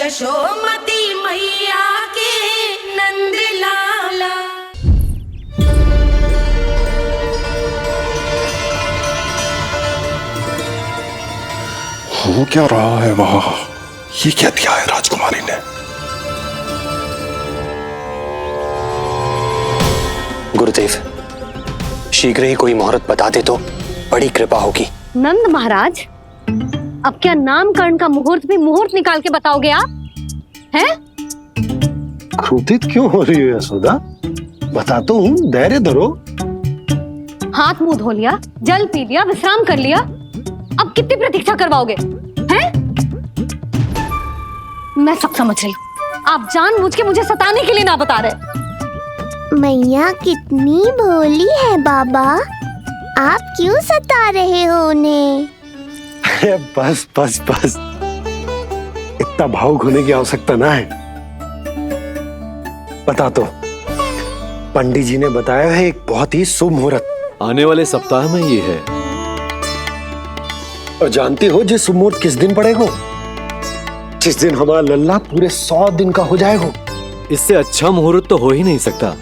यशोमती मैया के नंद लाला। हो क्या रहा है वहां? ये क्या दिया है राजकुमारी ने? गुरुदेव, शीघ्र ही कोई मुहूर्त बता दे तो बड़ी कृपा होगी। नंद महाराज, अब क्या नामकरण का मुहूर्त भी मुहूर्त निकाल के बताओगे आप? हैं? क्रोधित क्यों हो रही हो यशोदा? बताता हूँ, धैर्य धरो। हाथ मुंह धो लिया, जल पी लिया, विश्राम कर लिया, अब कितनी प्रतीक्षा करवाओगे? हैं? मैं सब समझ रही हूँ, आप जानबूझ के मुझे सताने के लिए ना बता रहे। मैया कितनी भोली है बाबा, आप क्यों सता रहे हो उन्हें? बस बस बस, इतना भावुक होने की आवश्यकता ना है। बता तो, पंडित जी ने बताया है एक बहुत ही शुभ मुहूर्त आने वाले सप्ताह में ये है। और जानते हो ये शुभ मुहूर्त किस दिन पड़ेगा? जिस दिन हमारा लल्ला पूरे 100 दिन का हो जाएगा। इससे अच्छा मुहूर्त तो हो ही नहीं सकता।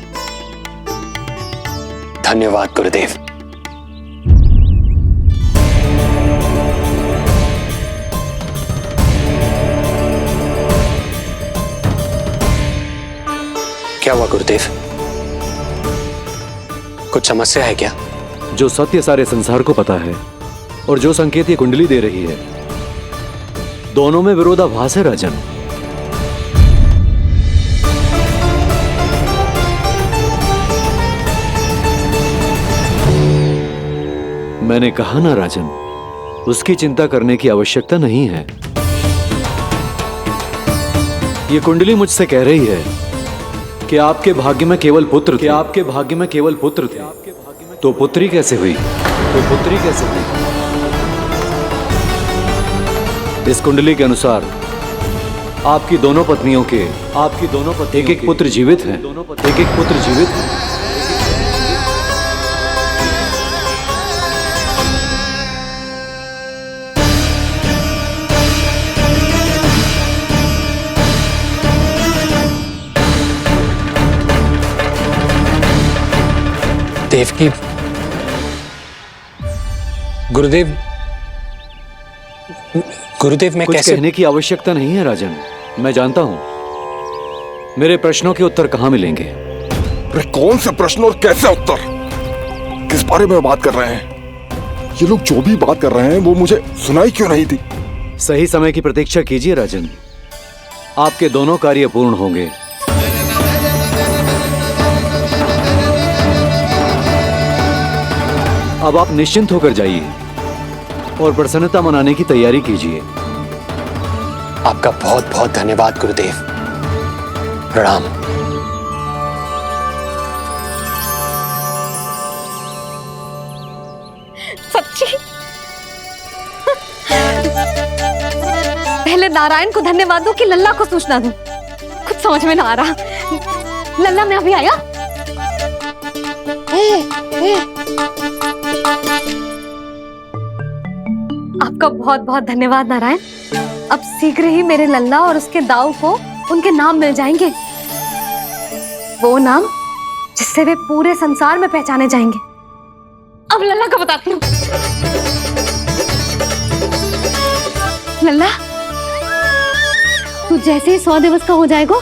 धन्यवाद गुरुदेव। क्या हुआ गुरुदेव? कुछ समस्या है क्या? जो सत्य सारे संसार को पता है और जो संकेत ये कुंडली दे रही है, दोनों में विरोधाभास है राजन। मैंने कहा ना राजन, उसकी चिंता करने की आवश्यकता नहीं है। ये कुंडली मुझसे कह रही है कि आपके भाग्य में केवल पुत्र थे। आपके भाग्य में केवल पुत्र थे, तो पुत्री कैसे हुई? इस कुंडली के अनुसार आपकी दोनों पत्नियों के एक एक पुत्र जीवित हैं। देवकी, गुरुदेव मैं कुछ कैसे? कहने की आवश्यकता नहीं है राजन, मैं जानता हूं मेरे प्रश्नों के उत्तर कहां मिलेंगे। अरे कौन से प्रश्न और कैसे उत्तर? किस बारे में बात कर रहे हैं? ये लोग जो भी बात कर रहे हैं वो मुझे सुनाई क्यों नहीं थी? सही समय की प्रतीक्षा कीजिए राजन, आपके दोनों कार्य पूर्ण होंगे। अब आप निश्चिंत होकर जाइए और प्रसन्नता मनाने की तैयारी कीजिए। आपका बहुत बहुत धन्यवाद गुरुदेव। प्रणाम। सच्ची? पहले नारायण को धन्यवाद दूं कि लल्ला को सूचना दूं? कुछ समझ में ना आ रहा। लल्ला मैं अभी आया। आपका बहुत बहुत धन्यवाद नारायण। अब शीघ्र ही मेरे लल्ला और उसके दाऊ को उनके नाम मिल जाएंगे, वो नाम जिससे वे पूरे संसार में पहचाने जाएंगे। अब लल्ला को बताती हूँ। लल्ला, तू जैसे ही 100 दिवस का हो जाएगा,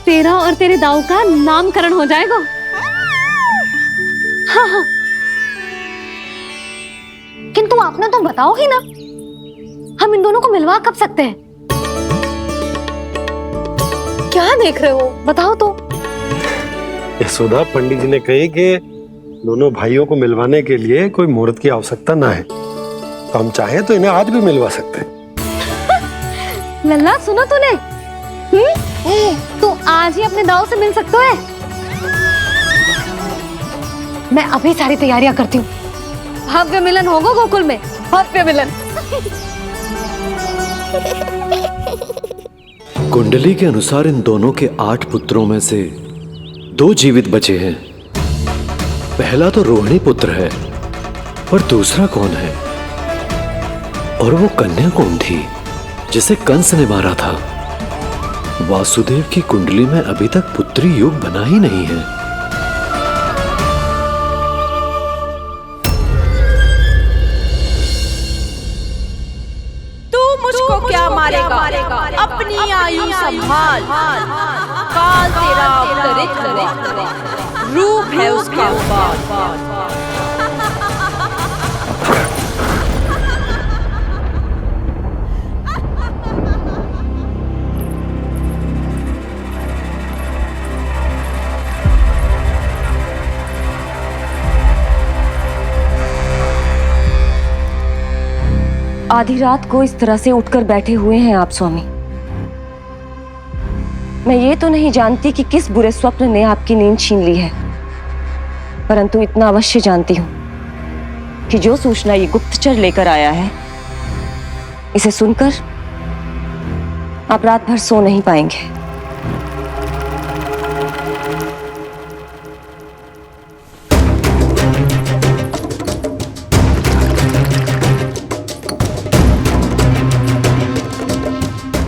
तेरा और तेरे दाऊ का नामकरण हो जाएगा। हाँ। किंतु आपने तो बताओ ही ना, हम इन दोनों को मिलवा कब सकते हैं? क्या देख रहे हो, बताओ तो। यशोदा, पंडित जी ने कही कि दोनों भाइयों को मिलवाने के लिए कोई मुहूर्त की आवश्यकता ना है, तो हम चाहें तो इन्हें आज भी मिलवा सकते हैं। लल्ला सुनो तूने, तू आज ही अपने दाऊ से मिल सकता है। मैं अभी सारी तैयारियां करती हूँ। भव्य मिलन होगा गोकुल में, भव्य मिलन। कुंडली के अनुसार इन दोनों के 8 पुत्रों में से 2 जीवित बचे हैं। पहला तो रोहिणी पुत्र है, पर दूसरा कौन है? और वो कन्या कौन थी जिसे कंस ने मारा था? वासुदेव की कुंडली में अभी तक पुत्री योग बना ही नहीं है। तू मुझको क्या मारेगा, अपनी आयु संभाल। काल तेरा अवतरित रूप है उसका उपाल। आधी रात को इस तरह से उठकर बैठे हुए हैं आप स्वामी। मैं ये तो नहीं जानती कि किस बुरे स्वप्न ने आपकी नींद छीन ली है, परंतु इतना अवश्य जानती हूं कि जो सूचना ये गुप्तचर लेकर आया है, इसे सुनकर आप रात भर सो नहीं पाएंगे।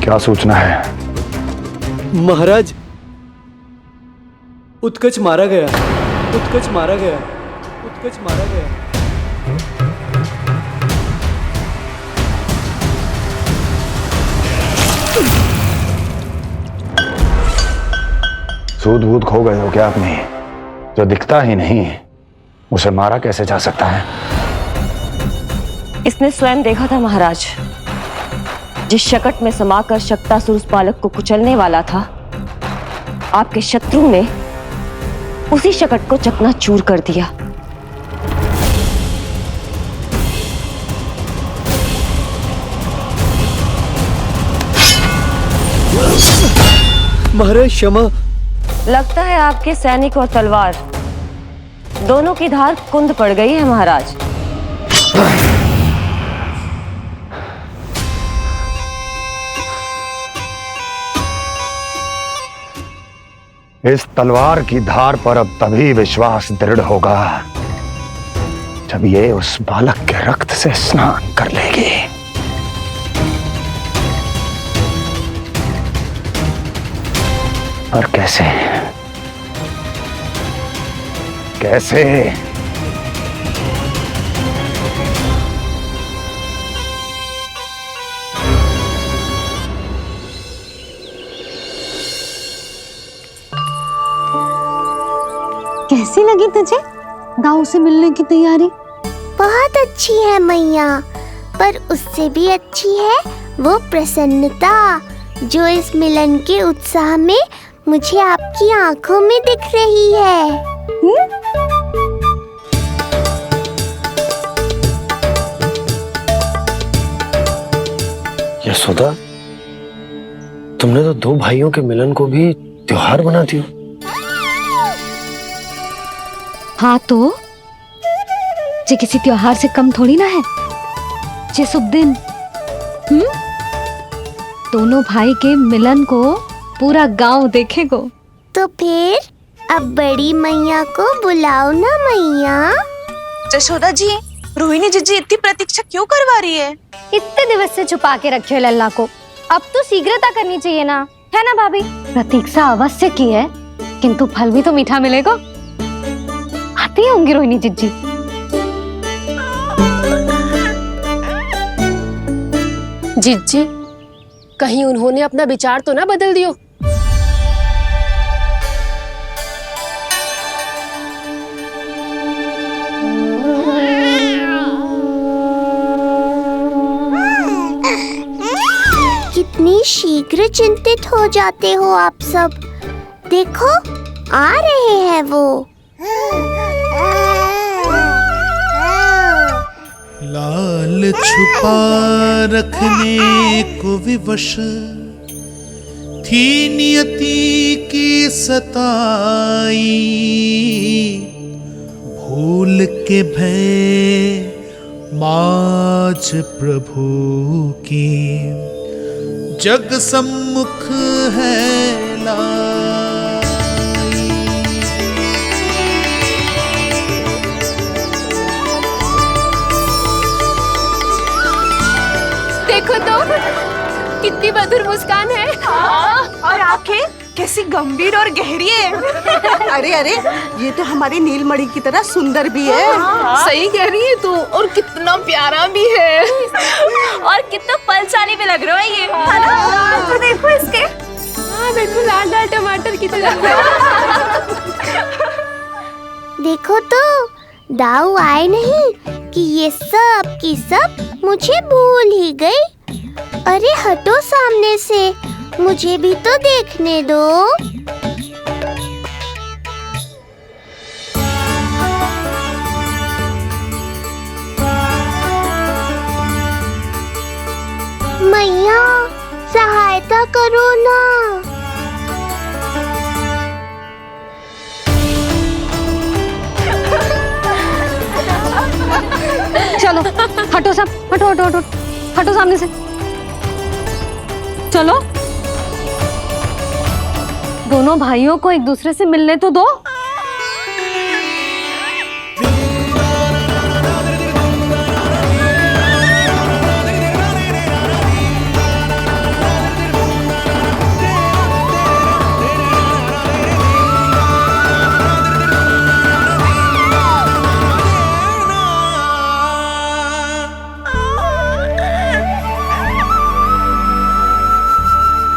क्या सूचना है? महाराज, उत्कच मारा गया, उत्कच मारा गया, उत्कच मारा गया। सूद बूद खो गए हो क्या अपनी? जो दिखता ही नहीं उसे मारा कैसे जा सकता है? इसने स्वयं देखा था महाराज। जिस शकट में समाकर शक्तासुर उस बालक को कुचलने वाला था, आपके शत्रु ने उसी शकट को चकनाचूर कर दिया। महाराज क्षमा। लगता है आपके सैनिक और तलवार दोनों की धार कुंद पड़ गई है महाराज। इस तलवार की धार पर अब तभी विश्वास दृढ़ होगा जब ये उस बालक के रक्त से स्नान कर लेगी। और कैसे कैसे? कैसी लगी तुझे दाऊ से मिलने की तैयारी? बहुत अच्छी है मैया, पर उससे भी अच्छी है वो प्रसन्नता जो इस मिलन के उत्साह में मुझे आपकी आंखों में दिख रही है। यशोदा, तुमने तो दो भाइयों के मिलन को भी त्योहार बना दिया। हाँ तो जे किसी त्योहार से कम थोड़ी ना है। जे शुभ दिन दोनों भाई के मिलन को पूरा गांव देखेगो। तो फिर अब बड़ी मैया को बुलाओ ना मैया। यशोदा जी, रोहिणी जीजी इतनी प्रतीक्षा क्यों करवा रही है? इतने दिवस से छुपा के रखे हो लल्ला को, अब तो शीघ्रता करनी चाहिए ना, है ना भाभी? प्रतीक्षा अवश्य की है, किंतु फल भी तो मीठा मिलेगा। आती होंगी रोहिणी जीजी। जीजी, कहीं उन्होंने अपना विचार तो ना बदल दियो? कितनी शीघ्र चिंतित हो जाते हो आप सब। देखो आ रहे हैं वो। लाल छुपा रखने को विवश थी नियति की सताई, भूल के भय माज प्रभु की जग सम्मुख है लाई। देखो तो कितनी मधुर मुस्कान है। और आप कैसी गंभीर और गहरी है। अरे अरे, ये तो हमारी नीलमणि की तरह सुंदर भी है। सही कह रही है तू, और कितना प्यारा भी है। और कितना पलचाली भी लग रहा है ये, है ना? तो देखो इसके। हाँ बिल्कुल, लाल लाल टमाटर की तरह। देखो तो, दाऊ आए नहीं कि ये सब की सब मुझे भूल ही गई। अरे हटो सामने से, मुझे भी तो देखने दो। मैया, सहायता करो ना। चलो हटो सब, हटो हटो हटो, हटो सामने से। चलो, दोनों भाइयों को एक दूसरे से मिलने तो दो।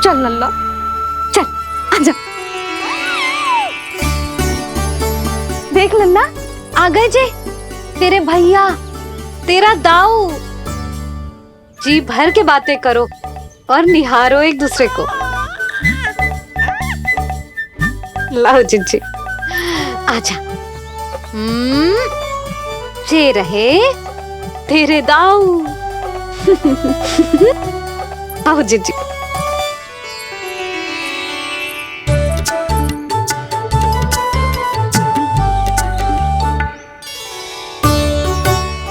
चल लल्ला, चल आजा। देख लल्ला, आ गए जी तेरे भैया, तेरा दाऊ। जी भर के बातें करो और निहारो एक दूसरे को। लाओ जी, आजा। ये रहे तेरे दाऊ। आओ जी।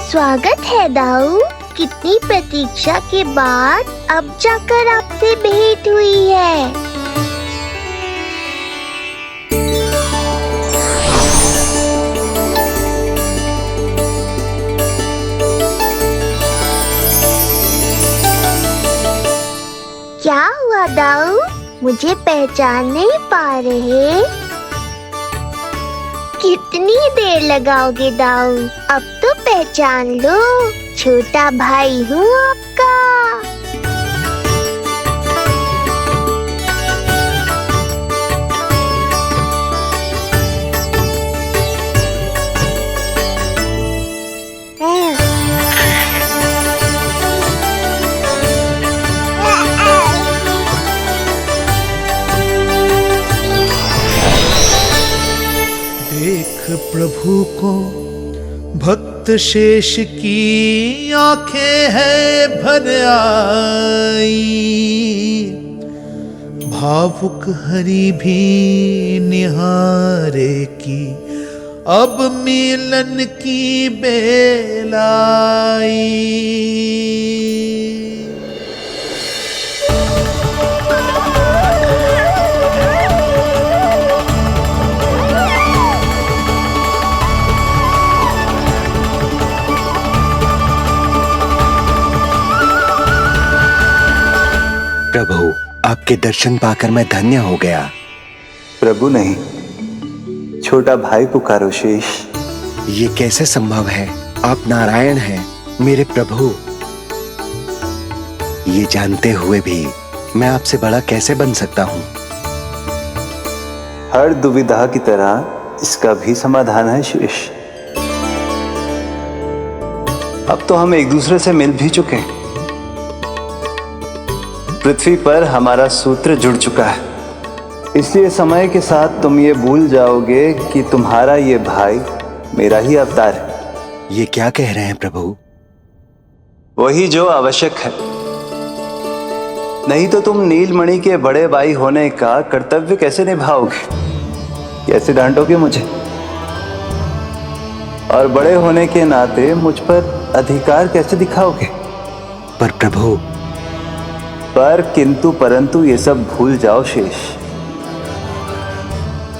स्वागत है दाऊ। कितनी प्रतीक्षा के बाद अब जाकर आपसे भेंट हुई है। क्या हुआ दाऊ, मुझे पहचान नहीं पा रहे? कितनी देर लगाओगे दाऊ? अब तो पहचान लो, छोटा भाई हूँ आपका। देख प्रभु को भक्त शेष की आंखें है भर आई, भावुक हरि भी निहारे की अब मिलन की बेल आई। प्रभु, आपके दर्शन पाकर मैं धन्य हो गया। प्रभु नहीं, छोटा भाई पुकारो शेष। ये कैसे संभव है? आप नारायण हैं, मेरे प्रभु। ये जानते हुए भी मैं आपसे बड़ा कैसे बन सकता हूँ? हर दुविधा की तरह इसका भी समाधान है शेष। अब तो हम एक दूसरे से मिल भी चुके हैं। पृथ्वी पर हमारा सूत्र जुड़ चुका है, इसलिए समय के साथ तुम ये भूल जाओगे कि तुम्हारा ये भाई मेरा ही अवतार है। ये क्या कह रहे हैं प्रभु? वही जो आवश्यक है, नहीं तो तुम नीलमणि के बड़े भाई होने का कर्तव्य कैसे निभाओगे? कैसे डांटोगे मुझे? और बड़े होने के नाते मुझ पर अधिकार कैसे दिखाओगे? पर प्रभु, पर किंतु परंतु ये सब भूल जाओ शेष।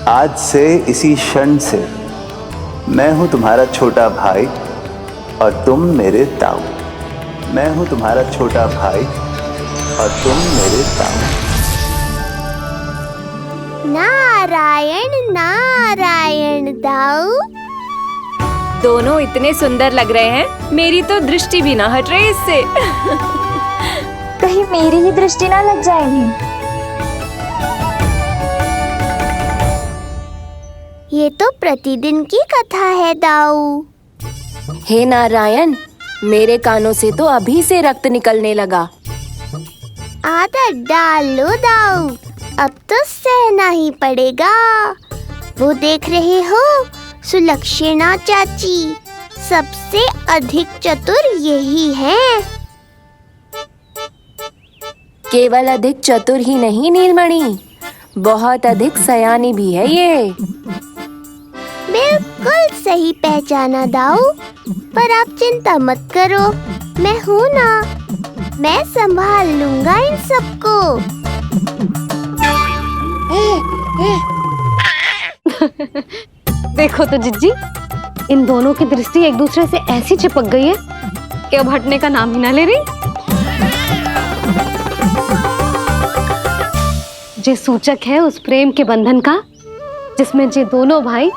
आज से, इसी क्षण से मैं हूं तुम्हारा छोटा भाई और तुम मेरे ताऊ। मैं हूं तुम्हारा छोटा भाई और तुम मेरे ताऊ। नारायण नारायण दाऊ। दोनों इतने सुंदर लग रहे हैं, मेरी तो दृष्टि भी ना हट रही इससे। कहीं मेरी ही दृष्टि ना लग जाएगी। ये तो प्रतिदिन की कथा है दाऊ। हे नारायण, मेरे कानों से तो अभी से रक्त निकलने लगा। आदत डाल लो दाऊ, अब तो सहना ही पड़ेगा। वो देख रहे हो, सुलक्षणा चाची सबसे अधिक चतुर यही है। केवल अधिक चतुर ही नहीं नीलमणि, बहुत अधिक सयानी भी है ये। बिल्कुल सही पहचाना दाऊ, पर आप चिंता मत करो, मैं हूँ ना, मैं संभाल लूंगा इन सबको। देखो तो जिज्जी, इन दोनों की दृष्टि एक दूसरे से ऐसी चिपक गई है कि अब हटने का नाम ही ना ले रही। ये सूचक है उस प्रेम के बंधन का जिसमें ये दोनों भाई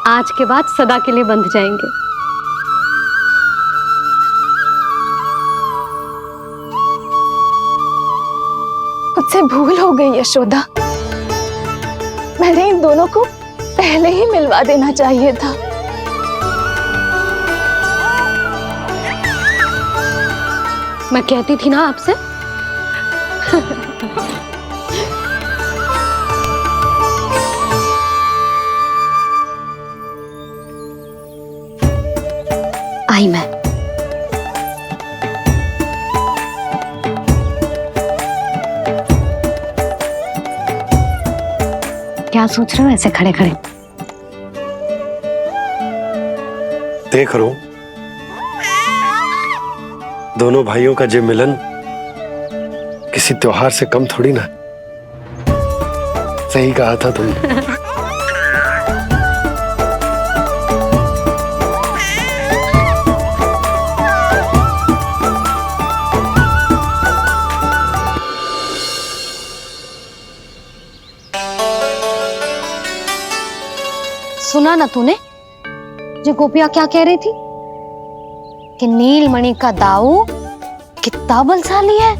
आज के बाद सदा के लिए बंध जाएंगे। मुझसे भूल हो गई यशोदा, मैंने इन दोनों को पहले ही मिलवा देना चाहिए था। मैं कहती थी ना आपसे। आई मैं। क्या सोच रहे हो ऐसे खड़े खड़े? देख रहा हूं दोनों भाइयों का ये मिलन किसी त्योहार से कम थोड़ी ना। सही कहा था तुमने। सुना ना तूने जो गोपिया क्या कह रही थी कि नीलमणि का दाऊ कितना बलशाली है।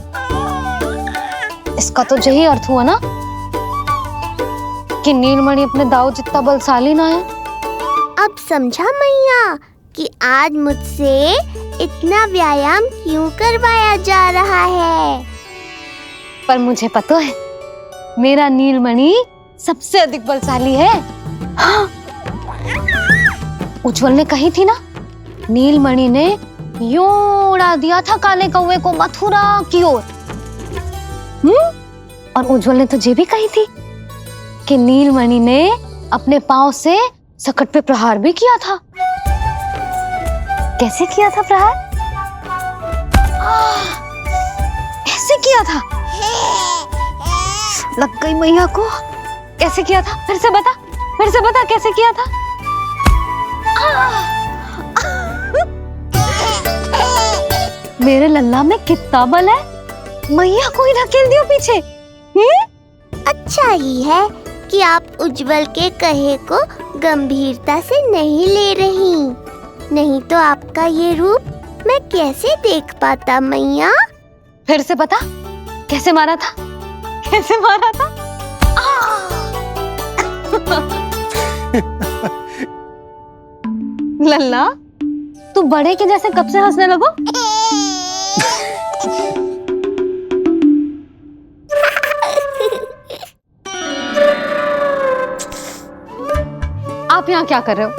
इसका तो यही अर्थ हुआ ना कि नीलमणि अपने दाऊ जितना बलशाली ना है। अब समझा मैया कि आज मुझसे इतना व्यायाम क्यों करवाया जा रहा है। पर मुझे पता है मेरा नीलमणि सबसे अधिक बलशाली है। हाँ। उज्जवल ने कही थी ना, नीलमणि ने यूं उड़ा दिया था काले कौवे को मथुरा की ओर। और उज्जवल ने तो ये भी कही थी कि नीलमणि ने अपने पांव से सकट पे प्रहार भी किया था। कैसे किया था प्रहार? ऐसे किया था। लग गई मैया को। कैसे किया था? फिर से बता कैसे किया था? मेरे लल्ला में कितना बल है, मैया को ही धकेल दियो पीछे। अच्छा ही है कि आप उज्जवल के कहे को गंभीरता से नहीं ले रही, नहीं तो आपका ये रूप मैं कैसे देख पाता मैया। फिर से बता कैसे मारा था? कैसे मारा था? लल्ला तू बड़े के जैसे कब से हंसने लगो? आप यहाँ क्या कर रहे हो?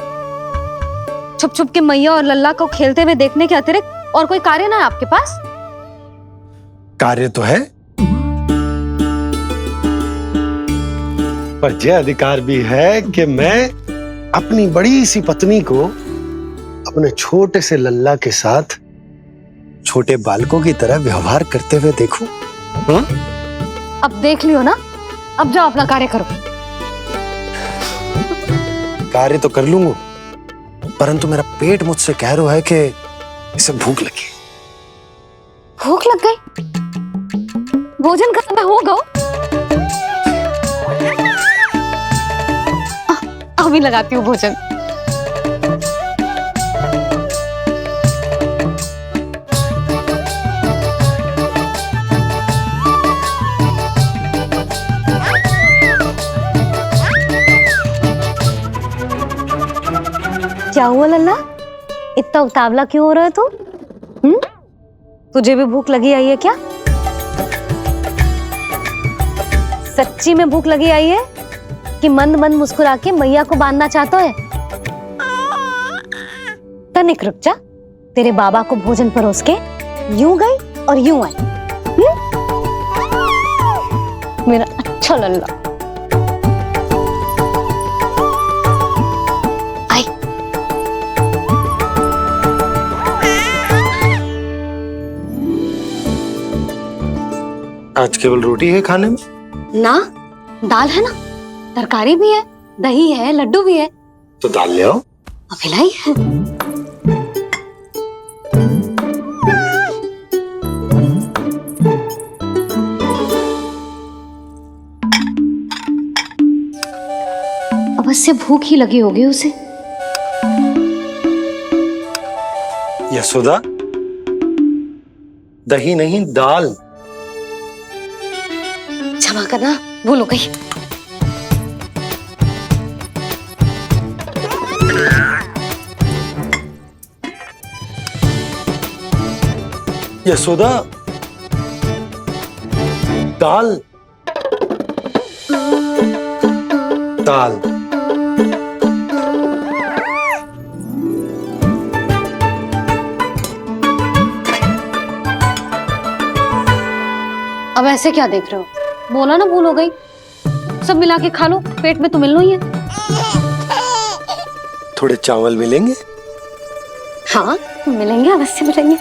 छुप छुप के मैया और लल्ला को खेलते हुए देखने के अतिरिक्त और कोई कार्य ना है आपके पास? कार्य तो है, पर यह अधिकार भी है कि मैं अपनी बड़ी सी पत्नी को अपने छोटे से लल्ला के साथ छोटे बालकों की तरह व्यवहार करते हुए देखूं। अब देख लियो ना, अब जाओ अपना कार्य करो। कार्य तो कर लूंगा, परंतु मेरा पेट मुझसे कह रहा है कि इसे भूख लगी। भूख लग गई? भोजन का समय होगा। लगाती हूँ भोजन। क्या हुआ लल्ला, इतना उतावला क्यों हो रहा है तू? तुझे भी भूख लगी आई है क्या? सच्ची में भूख लगी आई है कि मंद मंद मुस्कुरा के मैया को बांधना चाहता है? तनिक रुक जा, तेरे बाबा को भोजन परोस के यूं गई और यूं आई। मेरा अच्छा लल्ला। आई। आज केवल रोटी है खाने में? ना, दाल है ना, तरकारी भी है, दही है, लड्डू भी है। तो दाल ले आओ। अभी लाई है। अवश्य भूख ही लगी होगी उसे। यशोदा, दही नहीं दाल। क्षमा करना, भूल हो गई। यशोदा, दाल दाल। अब ऐसे क्या देख रहे हो? बोला ना भूल हो गई। सब मिला के खा लो, पेट में तो मिलना ही है। थोड़े चावल मिलेंगे? हाँ मिलेंगे, अवश्य मिलेंगे।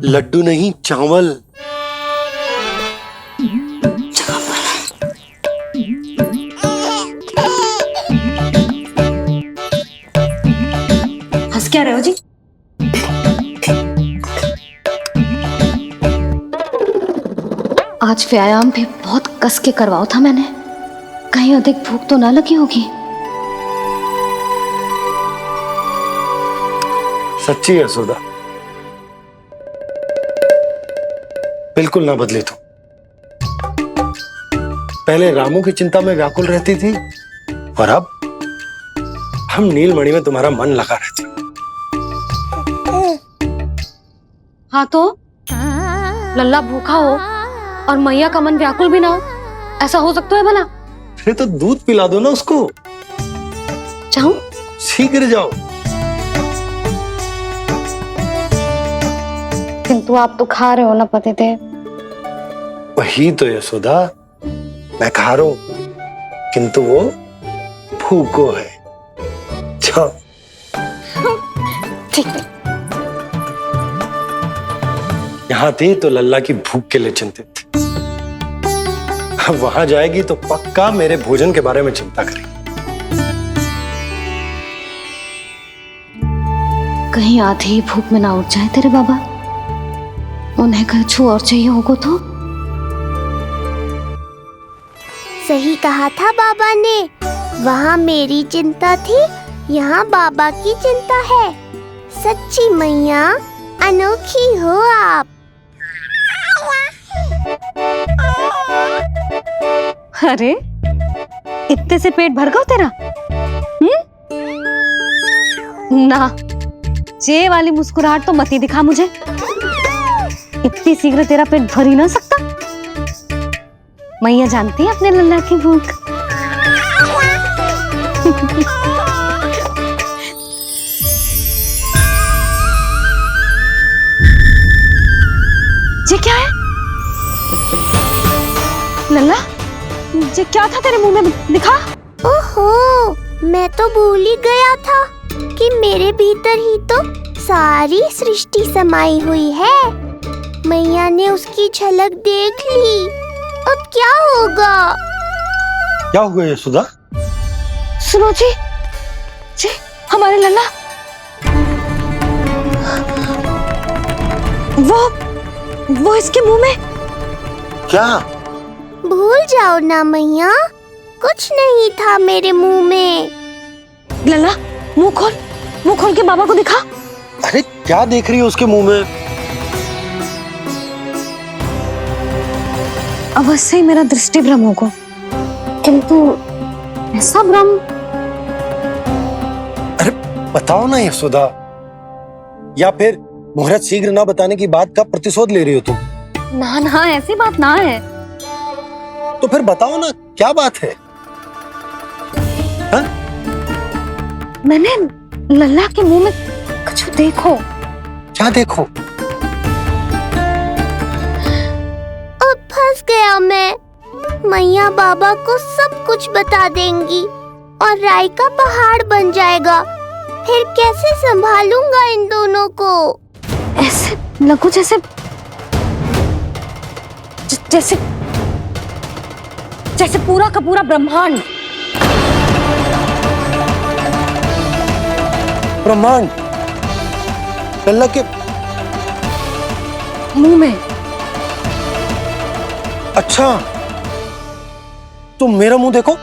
लड्डू नहीं, चावल। हंस क्या रहे हो जी? आज व्यायाम भी बहुत कस के करवाओ था मैंने, कहीं अधिक भूख तो ना लगी होगी। सच्ची यशोदा, बिल्कुल ना बदले तू। पहले रामू की चिंता में व्याकुल रहती थी और अब हम नीलमणि में तुम्हारा मन लगा रहते। हाँ तो लल्ला भूखा हो और मैया का मन व्याकुल भी ना हो, ऐसा हो सकता है भला? फिर तो दूध पिला दो ना उसको। जाऊं? शीघ्र जाओ। किंतु आप तो खा रहे हो ना पतिदेव। वही तो यशोदा, मैं खा रहा हूं, किंतु वो भूखो है। जाओ। ठीक है। यहाँ थी तो लल्ला की भूख के लिए चिंतित थी, अब वहां जाएगी तो पक्का मेरे भोजन के बारे में चिंता करेगी। कहीं आधे ही भूख में ना उठ जाए तेरे बाबा, उन्हें कुछ और चाहिए होगा तो? सही कहा था बाबा ने, वहाँ मेरी चिंता थी, यहाँ बाबा की चिंता है। सच्ची मैया, अनोखी हो आप। अरे इतने से पेट भर गया तेरा? ना, ये वाली मुस्कुराहट तो मत ही दिखा मुझे। इतनी शीघ्र तेरा पेट भर ही ना सकता। मैया जानती है अपने लल्ला की भूख। ये क्या है लल्ला? ये क्या था तेरे मुंह में, दिखा। ओहो, मैं तो भूल ही गया था कि मेरे भीतर ही तो सारी सृष्टि समाई हुई है। मैया ने उसकी झलक देख ली, अब क्या होगा? क्या हुआ यशोदा? सुनो जी, हमारे लल्ला वो इसके मुंह में क्या? भूल जाओ ना मैया, कुछ नहीं था मेरे मुंह में। लल्ला मुंह खोल के बाबा को दिखा। अरे क्या देख रही है उसके मुंह में? अवश्य ही मेरा दृष्टि भ्रम होगा, किंतु ऐसा भ्रम। अरे बताओ ना यशोदा, या फिर मुहूर्त शीघ्र ना बताने की बात का प्रतिशोध ले रही हो तुम? ना ऐसी बात ना है। तो फिर बताओ ना क्या बात है? हा? मैंने लल्ला के मुंह में कुछ देखो। क्या देखो? अब फंस गया मैं। मैया बाबा को सब कुछ बता देंगी और राय का पहाड़ बन जाएगा। फिर कैसे संभालूंगा इन दोनों को? ऐसे लगो जैसे पूरा का पूरा ब्रह्मांड। लल्ला के मुंह में। अच्छा, तुम मेरा मुंह देखो।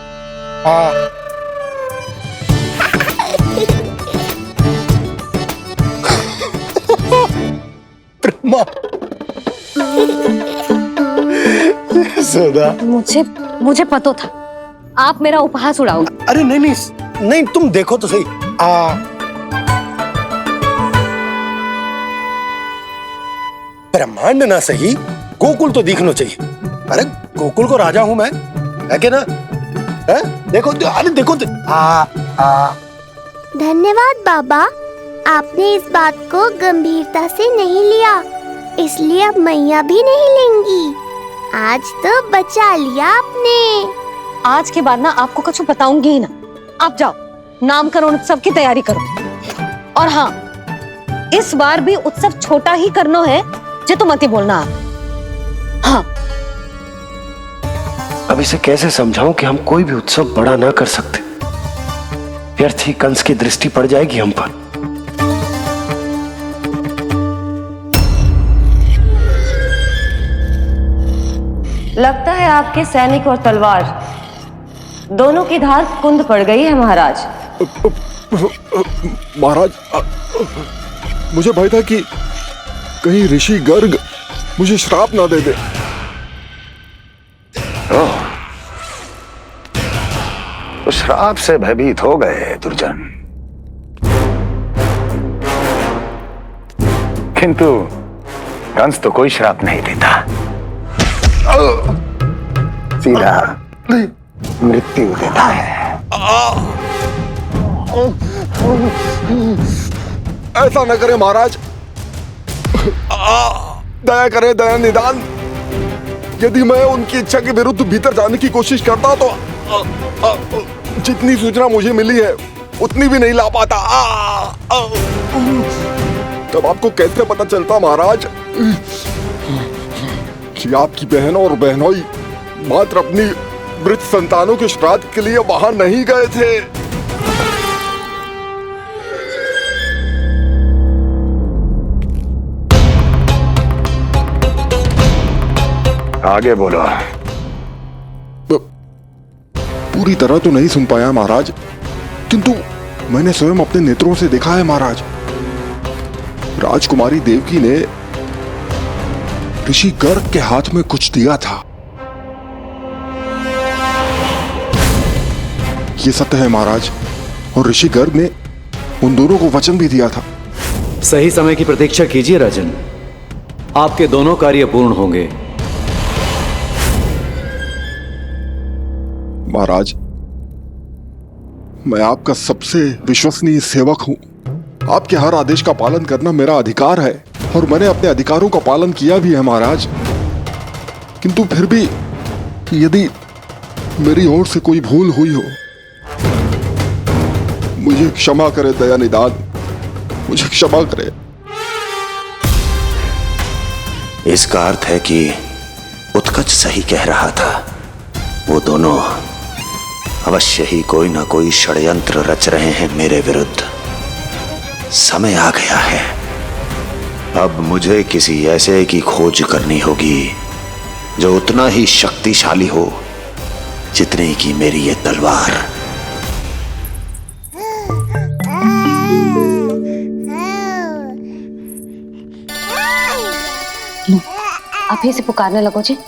ब्रह्मा। यशोदा, मुझे पता था आप मेरा उपहास उड़ाओगे। अरे नहीं, तुम देखो तो सही। ब्रह्मांड ना सही, गोकुल तो दिखना चाहिए। अरे गोकुल को राजा हूं मैं, है कि ना? है? देखो, अरे देखो। धन्यवाद बाबा, आपने इस बात को गंभीरता से नहीं लिया, इसलिए अब मैया भी नहीं लेंगी। आज तो बचा लिया आपने। आज के बाद ना आपको कुछ बताऊंगी ही ना। आप जाओ, नामकरण उत्सव की तैयारी करो। और हाँ, इस बार भी उत्सव छोटा ही करना है, जे तो मत ही बोलना आप। हाँ। अब इसे कैसे समझाऊं कि हम कोई भी उत्सव बड़ा ना कर सकते? व्यर्थ ही कंस की दृष्टि पड़ जाएगी हम पर। लगता है आपके सैनिक और तलवार दोनों की धार कुंद पड़ गई है महाराज। महाराज, मुझे भय था कि कहीं ऋषि गर्ग मुझे श्राप ना दे दे। तो श्राप से भयभीत हो गए दुर्जन, किंतु कंस तो कोई श्राप नहीं देता, सीधा मृत्यु देता है। ऐसा न करे महाराज, दया करे, दया निदान। यदि मैं उनकी इच्छा के विरुद्ध भीतर जाने की कोशिश करता तो जितनी सूचना मुझे मिली है उतनी भी नहीं ला पाता। तब आपको कैसे पता चलता महाराज कि आपकी बहन और बहनोई मात्र अपनी मृत संतानों के श्राद्ध के लिए वहां नहीं गए थे? आगे बोलो। पूरी तरह तो नहीं सुन पाया महाराज, किंतु मैंने स्वयं अपने नेत्रों से देखा है महाराज। राजकुमारी देवकी ने ऋषि गर्ग के हाथ में कुछ दिया था। ये सत्य है महाराज, और ऋषि गर्ग ने उन दोनों को वचन भी दिया था। सही समय की प्रतीक्षा कीजिए राजन, आपके दोनों कार्य पूर्ण होंगे। महाराज, मैं आपका सबसे विश्वसनीय सेवक हूं। आपके हर आदेश का पालन करना मेरा अधिकार है, और मैंने अपने अधिकारों का पालन किया भी है महाराज। किंतु फिर भी यदि मेरी ओर से कोई भूल हुई हो, मुझे क्षमा करे दया निदान, मुझे क्षमा करे। इसका अर्थ है कि उत्कच सही कह रहा था। वो दोनों अवश्य ही कोई ना कोई षड्यंत्र रच रहे हैं मेरे विरुद्ध। समय आ गया है, अब मुझे किसी ऐसे की खोज करनी होगी जो उतना ही शक्तिशाली हो जितनी की मेरी ये तलवार। अभी से पुकारने लगो जी।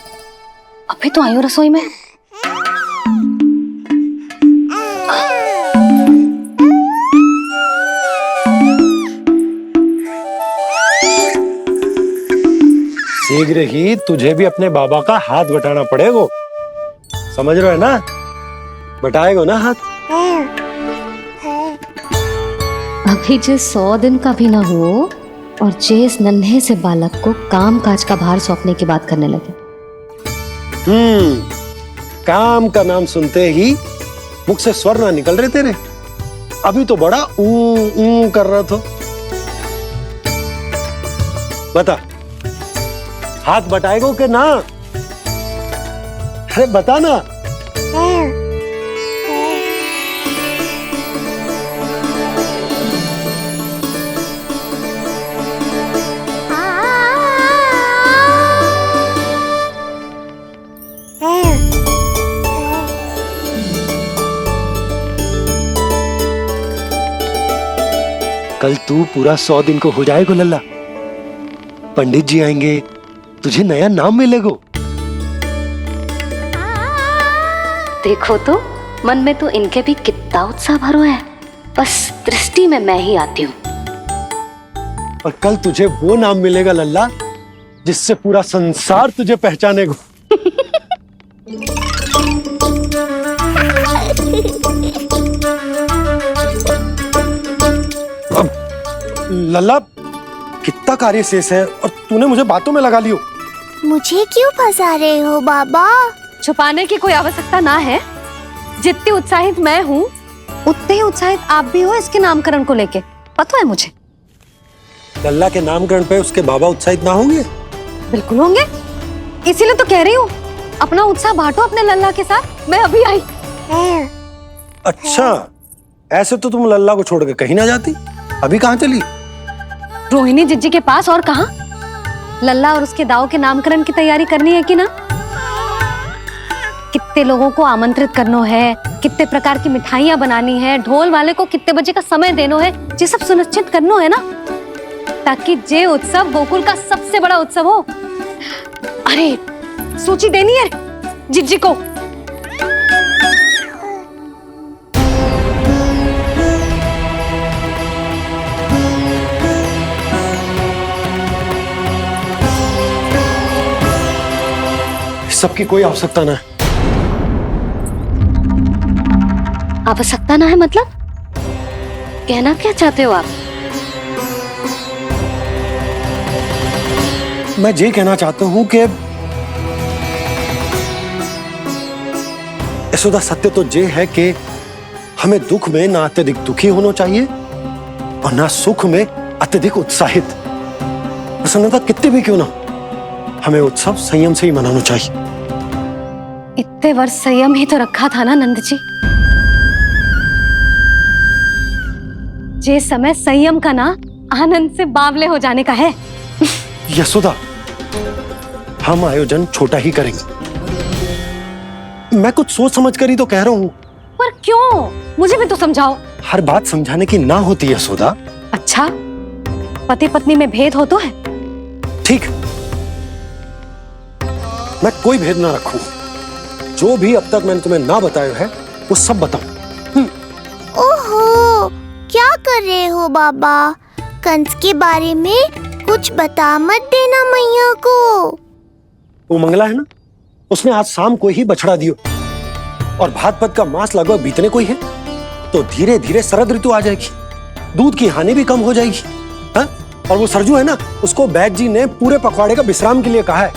अभी तो आई हूँ रसोई में। शीघ्र ही तुझे भी अपने बाबा का हाथ बटाना पड़ेगा, समझ रहे हो ना? बटाएगा ना हाथ? अभी जे 100 दिन का भी ना हो और जे इस नन्हे से बालक को काम काज का भार सौंपने की बात करने लगे। काम का नाम सुनते ही मुख से स्वर ना निकल रहे तेरे। अभी तो बड़ा ऊ कर रहा था। बता, हाथ बटाएगो के ना? अरे बता ना। कल तू पूरा 100 दिन को हो जाएगा लल्ला। पंडित जी आएंगे, तुझे नया नाम मिलेगा। देखो तो मन में तो इनके भी कितना उत्साह भरो है। बस दृष्टि में मैं ही आती हूँ। और कल तुझे वो नाम मिलेगा लल्ला जिससे पूरा संसार तुझे पहचानेगा। अब लल्ला कितना कार्य शेष है और तूने मुझे बातों में लगा लियो। मुझे क्यों फंसा रहे हो बाबा? छुपाने की कोई आवश्यकता ना है। जितनी उत्साहित मैं हूँ उतने ही उत्साहित आप भी हो इसके नामकरण को लेके। पता है मुझे। लल्ला के नामकरण पे उसके बाबा उत्साहित ना होंगे? बिल्कुल होंगे, इसीलिए तो कह रही हूँ अपना उत्साह बांटो अपने लल्ला के साथ। मैं अभी आई। अच्छा, ऐसे तो तुम लल्ला को छोड़ के कहीं ना जाती। अभी कहाँ चली? रोहिणी जिज्जी के पास, और कहाँ? लल्ला और उसके दाऊ के नामकरण की तैयारी करनी है कि ना? कितने लोगों को आमंत्रित करना है, कितने प्रकार की मिठाइयां बनानी है, ढोल वाले को कितने बजे का समय देना है, ये सब सुनिश्चित करना है ना, ताकि ये उत्सव गोकुल का सबसे बड़ा उत्सव हो। अरे सूची देनी है जिज्जी को। सबकी कोई आवश्यकता ना है। आवश्यकता ना है मतलब? कहना क्या चाहते हो आप? मैं ये कहना चाहता हूं कि यशोदा, सत्य तो ये है कि हमें दुख में ना अत्यधिक दुखी होना चाहिए और ना सुख में अत्यधिक उत्साहित। प्रसन्नता कितनी भी क्यों ना, हमें उत्सव संयम से ही मनाना चाहिए। इतने वर्ष संयम ही तो रखा था ना नंद जी। ये समय संयम का ना आनंद से बावले हो जाने का है। यशोदा, हम आयोजन छोटा ही करेंगे। मैं कुछ सोच समझ कर ही तो कह रहा हूं। पर क्यों? मुझे भी तो समझाओ। हर बात समझाने की ना होती है यशोदा। अच्छा, पति पत्नी में भेद हो तो है? ठीक, मैं कोई भेद ना रखूं। जो भी अब तक मैंने तुम्हें ना बताया है वो सब बताऊं। ओहो, क्या कर रहे हो बाबा? कंस के बारे में कुछ बता मत देना मैया को। वो मंगला है ना, उसने आज शाम को ही बछड़ा दियो और भाद्रपद का मास लगभग बीतने को ही है, तो धीरे धीरे शरद ऋतु आ जाएगी, दूध की हानि भी कम हो जाएगी। हा? और वो सरजू है ना, उसको बैद जी ने पूरे पखवाड़े का विश्राम के लिए कहा है।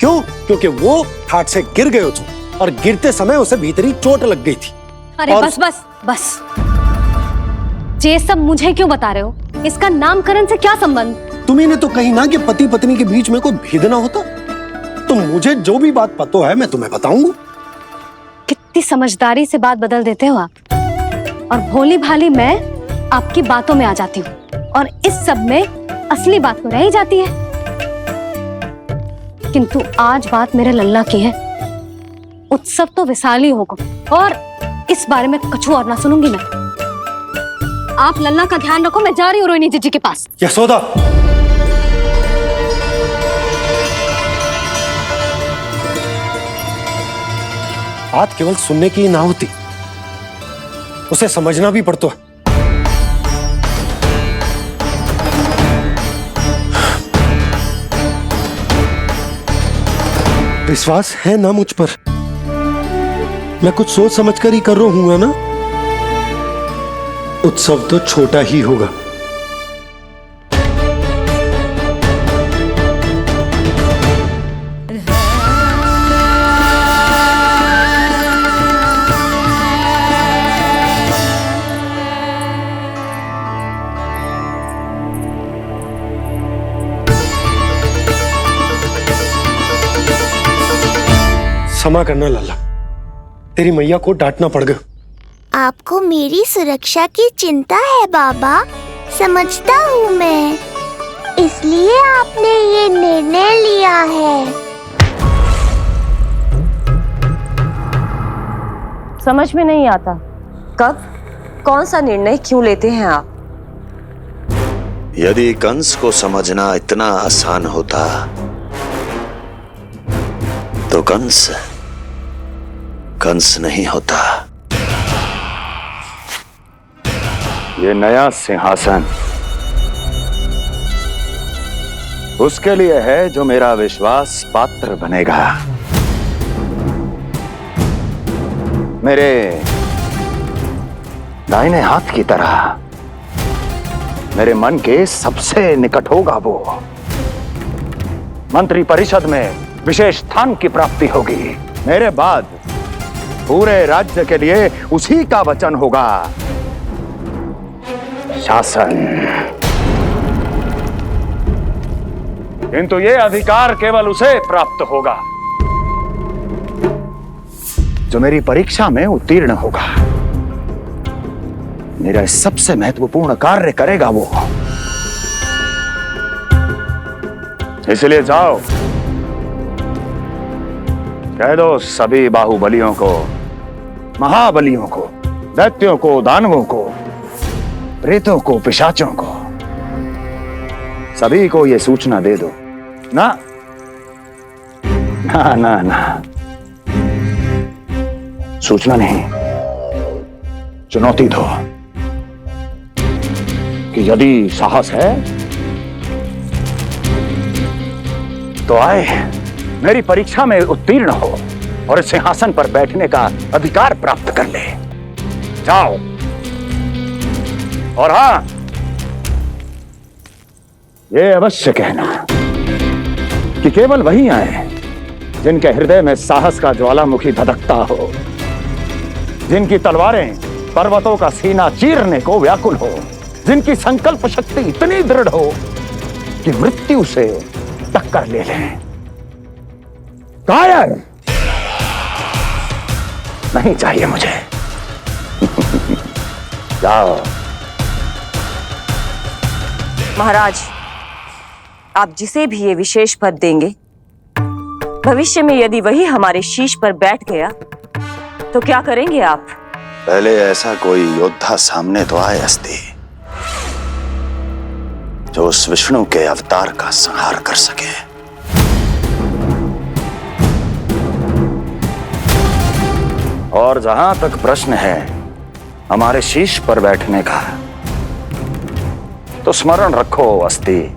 क्यों? क्योंकि वो ठाट से गिर गए थे और गिरते समय उसे भीतरी चोट लग गई थी। अरे और... बस बस बस, ये सब मुझे क्यों बता रहे हो? इसका नामकरण से क्या संबंध? तुम्ही ने तो कही ना कि पति पत्नी के बीच में कोई भेद ना होता। तो मुझे जो भी बात पता है मैं तुम्हें बताऊंगा। कितनी समझदारी से बात बदल देते हो आप। और भोली भाली मैं आपकी बातों में आ जाती हूँ और इस सब में असली बात तो रह ही जाती है। किंतु आज बात मेरे लल्ला की है। उत्सव तो विशाल ही होगा और इस बारे में कछु और ना सुनूंगी मैं। आप लल्ला का ध्यान रखो, मैं जा रही हूँ रोहिणी जीजी के पास। यशोदा, बात केवल सुनने की ना होती, उसे समझना भी पड़ता है। विश्वास है ना मुझ पर? मैं कुछ सोच समझ कर ही कर रहा हूं ना। उत्सव तो छोटा ही होगा। क्षमा करना लल्ला, तेरी मैया को डांटना पड़ गया। आपको मेरी सुरक्षा की चिंता है बाबा, समझता हूँ मैं, इसलिए आपने ये निर्णय लिया है। समझ में नहीं आता, कब कौन सा निर्णय क्यों लेते हैं आप? यदि कंस को समझना इतना आसान होता तो कंस नहीं होता। ये नया सिंहासन उसके लिए है जो मेरा विश्वास पात्र बनेगा। मेरे दाहिने हाथ की तरह मेरे मन के सबसे निकट होगा वो। मंत्री परिषद में विशेष स्थान की प्राप्ति होगी। मेरे बाद पूरे राज्य के लिए उसी का वचन होगा। शासन, किंतु ये अधिकार केवल उसे प्राप्त होगा जो मेरी परीक्षा में उत्तीर्ण होगा। मेरा सबसे महत्वपूर्ण कार्य करेगा वो। इसलिए जाओ, कह दो सभी बाहुबलियों को, महाबलियों को, दैत्यों को, दानवों को, प्रेतों को, पिशाचों को, सभी को यह सूचना दे दो ना ना ना ना, सूचना नहीं, चुनौती दो कि यदि साहस है तो आए, मेरी परीक्षा में उत्तीर्ण हो और इस सिंहासन पर बैठने का अधिकार प्राप्त कर ले। जाओ। और हां, ये अवश्य कहना कि केवल वही आए जिनके हृदय में साहस का ज्वालामुखी धधकता हो, जिनकी तलवारें पर्वतों का सीना चीरने को व्याकुल हो, जिनकी संकल्प शक्ति इतनी दृढ़ हो कि मृत्यु से टक्कर ले लें। कायर नहीं चाहिए मुझे। जाओ। महाराज, आप जिसे भी ये विशेष पद देंगे, भविष्य में यदि वही हमारे शीश पर बैठ गया तो क्या करेंगे आप? पहले ऐसा कोई योद्धा सामने तो आए अस्ति, जो उस विष्णु के अवतार का संहार कर सके। और जहां तक प्रश्न है हमारे शीश पर बैठने का, तो स्मरण रखो अस्ति,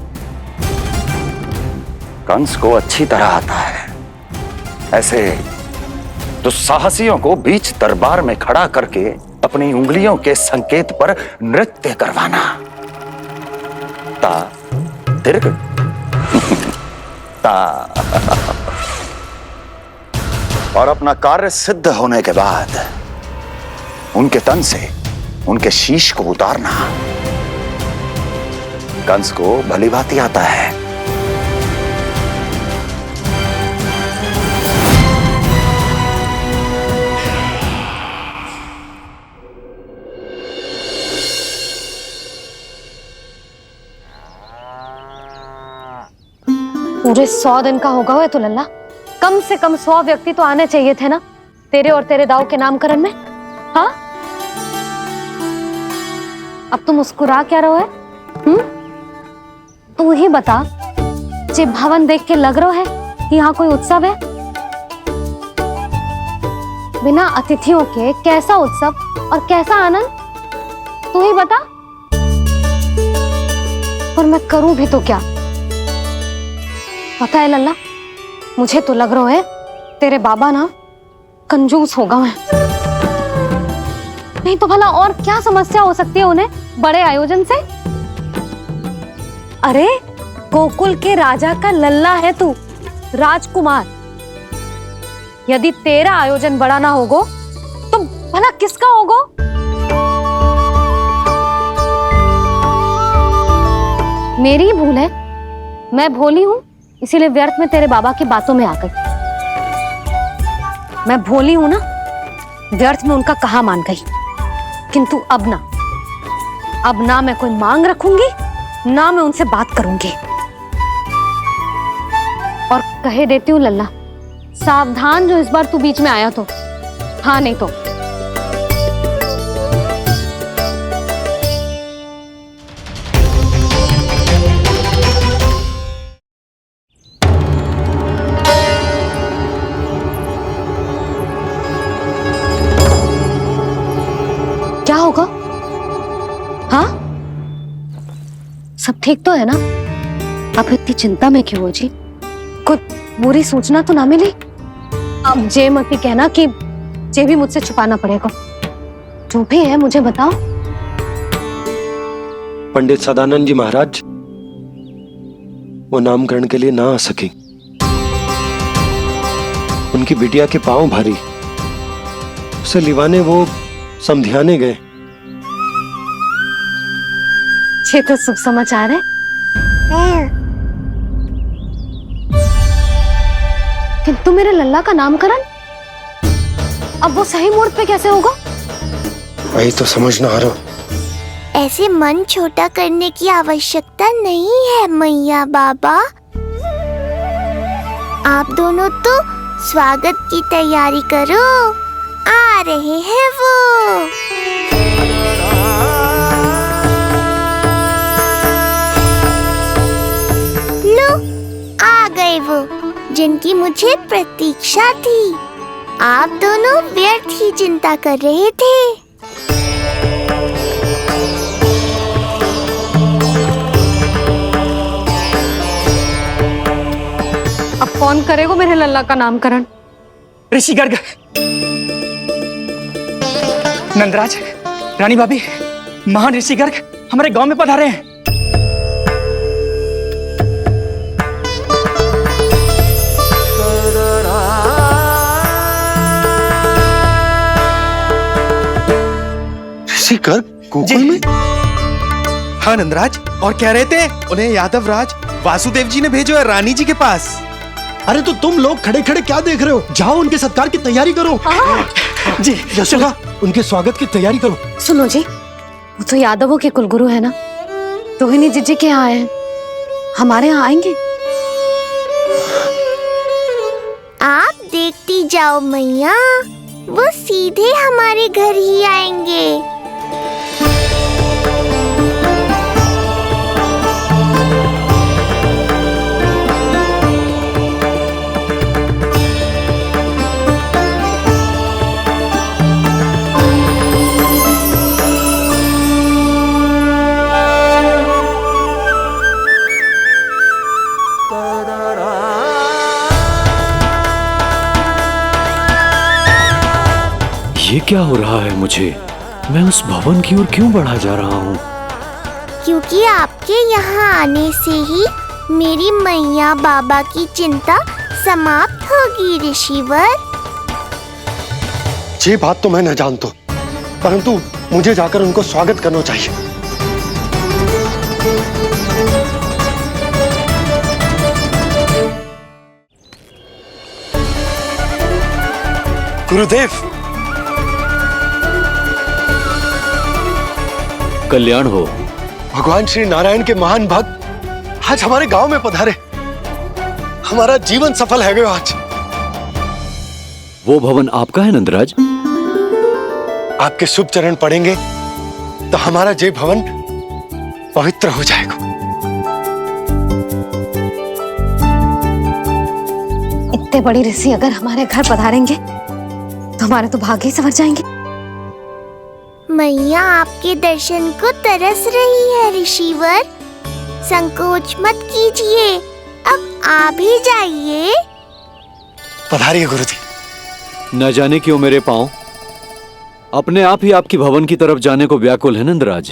कंस को अच्छी तरह आता है ऐसे दुस्साहसियों को बीच दरबार में खड़ा करके अपनी उंगलियों के संकेत पर नृत्य करवाना। ता दीर्घ ता और अपना कार्य सिद्ध होने के बाद उनके तन से उनके शीश को उतारना। कंस को भली भांति आता है। पूरे 100 दिन का होगा हुआ तो लल्ला, कम से कम 100 व्यक्ति तो आने चाहिए थे ना तेरे और तेरे दाऊ के नामकरण में। हाँ, अब तुम मुस्कुरा क्या रहो है? तू ही बता, जे भवन देख के लग रहा है कि यहाँ कोई उत्सव है? बिना अतिथियों के कैसा उत्सव और कैसा आनंद, तू ही बता। और मैं करूं भी तो क्या? पता है लल्ला, मुझे तो लग रहा है तेरे बाबा ना कंजूस होगा है। नहीं तो भला और क्या समस्या हो सकती है उन्हें बड़े आयोजन से? अरे गोकुल के राजा का लल्ला है तू, राजकुमार। यदि तेरा आयोजन बड़ा ना होगो तो भला किसका होगो? मेरी ही भूल है, मैं भोली हूं, इसीलिए व्यर्थ में तेरे बाबा की बातों में आ गई। मैं भोली हूं ना, व्यर्थ में उनका कहा मान गई। किंतु अब ना मैं कोई मांग रखूंगी, ना मैं उनसे बात करूंगी। और कहे देती हूँ लल्ला, सावधान जो इस बार तू बीच में आया तो। हाँ नहीं तो क्या होगा? हाँ, सब ठीक तो है ना? आप इतनी चिंता में क्यों हो जी? कुछ बुरी सूचना तो ना मिली? अब जे मत ही कहना कि जे भी मुझसे छुपाना पड़ेगा। जो भी है मुझे बताओ। पंडित सदानंद जी महाराज वो नामकरण के लिए ना आ सके। उनकी बिटिया के पांव भारी, उसे लिवाने वो समझाने गए। ये तो शुभ समाचार है। किंतु मेरे लल्ला का नामकरण अब वो सही मुहूर्त पे कैसे होगा? वही तो समझ ना आ रहा। ऐसे मन छोटा करने की आवश्यकता नहीं है मैया बाबा। आप दोनों तो स्वागत की तैयारी करो, आ रहे हैं वो। लो, आ गए वो जिनकी मुझे प्रतीक्षा थी। आप दोनों व्यर्थ ही चिंता कर रहे थे। अब कौन करेगा मेरे लल्ला का नामकरण? ऋषि गर्ग, नंदराज, रानी भाभी, महान ऋषि गर्ग हमारे गांव में पधारे हैं। ऋषि गर्ग गोकुल में? हाँ नंदराज, और कह रहे थे उन्हें यादव राज वासुदेव जी ने भेजो है रानी जी के पास। अरे तो तुम लोग खड़े खड़े क्या देख रहे हो? जाओ उनके सत्कार की तैयारी करो। जी यशोदा, उनके स्वागत की तैयारी करो। सुनो जी, वो तो यादवों के कुलगुरु है ना, रोहिणी जीजी के यहाँ आए हैं, हमारे यहाँ आएंगे। आप देखती जाओ मैया, वो सीधे हमारे घर ही आएंगे। ये क्या हो रहा है मुझे? मैं उस भवन की ओर क्यों बढ़ा जा रहा हूँ? क्योंकि आपके यहाँ आने से ही मेरी मैया बाबा की चिंता समाप्त होगी ऋषिवर। ये बात तो मैं न जानता, परंतु मुझे जाकर उनको स्वागत करना चाहिए। गुरुदेव, कल्याण हो। भगवान श्री नारायण के महान भक्त आज हमारे गांव में पधारे। हमारा जीवन सफल है गयो आज। वो भवन आपका है नंदराज? आपके शुभ चरण पड़ेंगे तो हमारा जय भवन पवित्र हो जाएगा। इतने बड़ी ऋषि अगर हमारे घर पधारेंगे तो हमारे तो भाग्य ही संवर जाएंगे। मैया आपके दर्शन को तरस रही है ऋषिवर, संकोच मत कीजिए, अब आ भी जाइए। पधारिए गुरुजी। न जाने क्यों मेरे पांव अपने आप ही आपकी भवन की तरफ जाने को व्याकुल है नंदराज।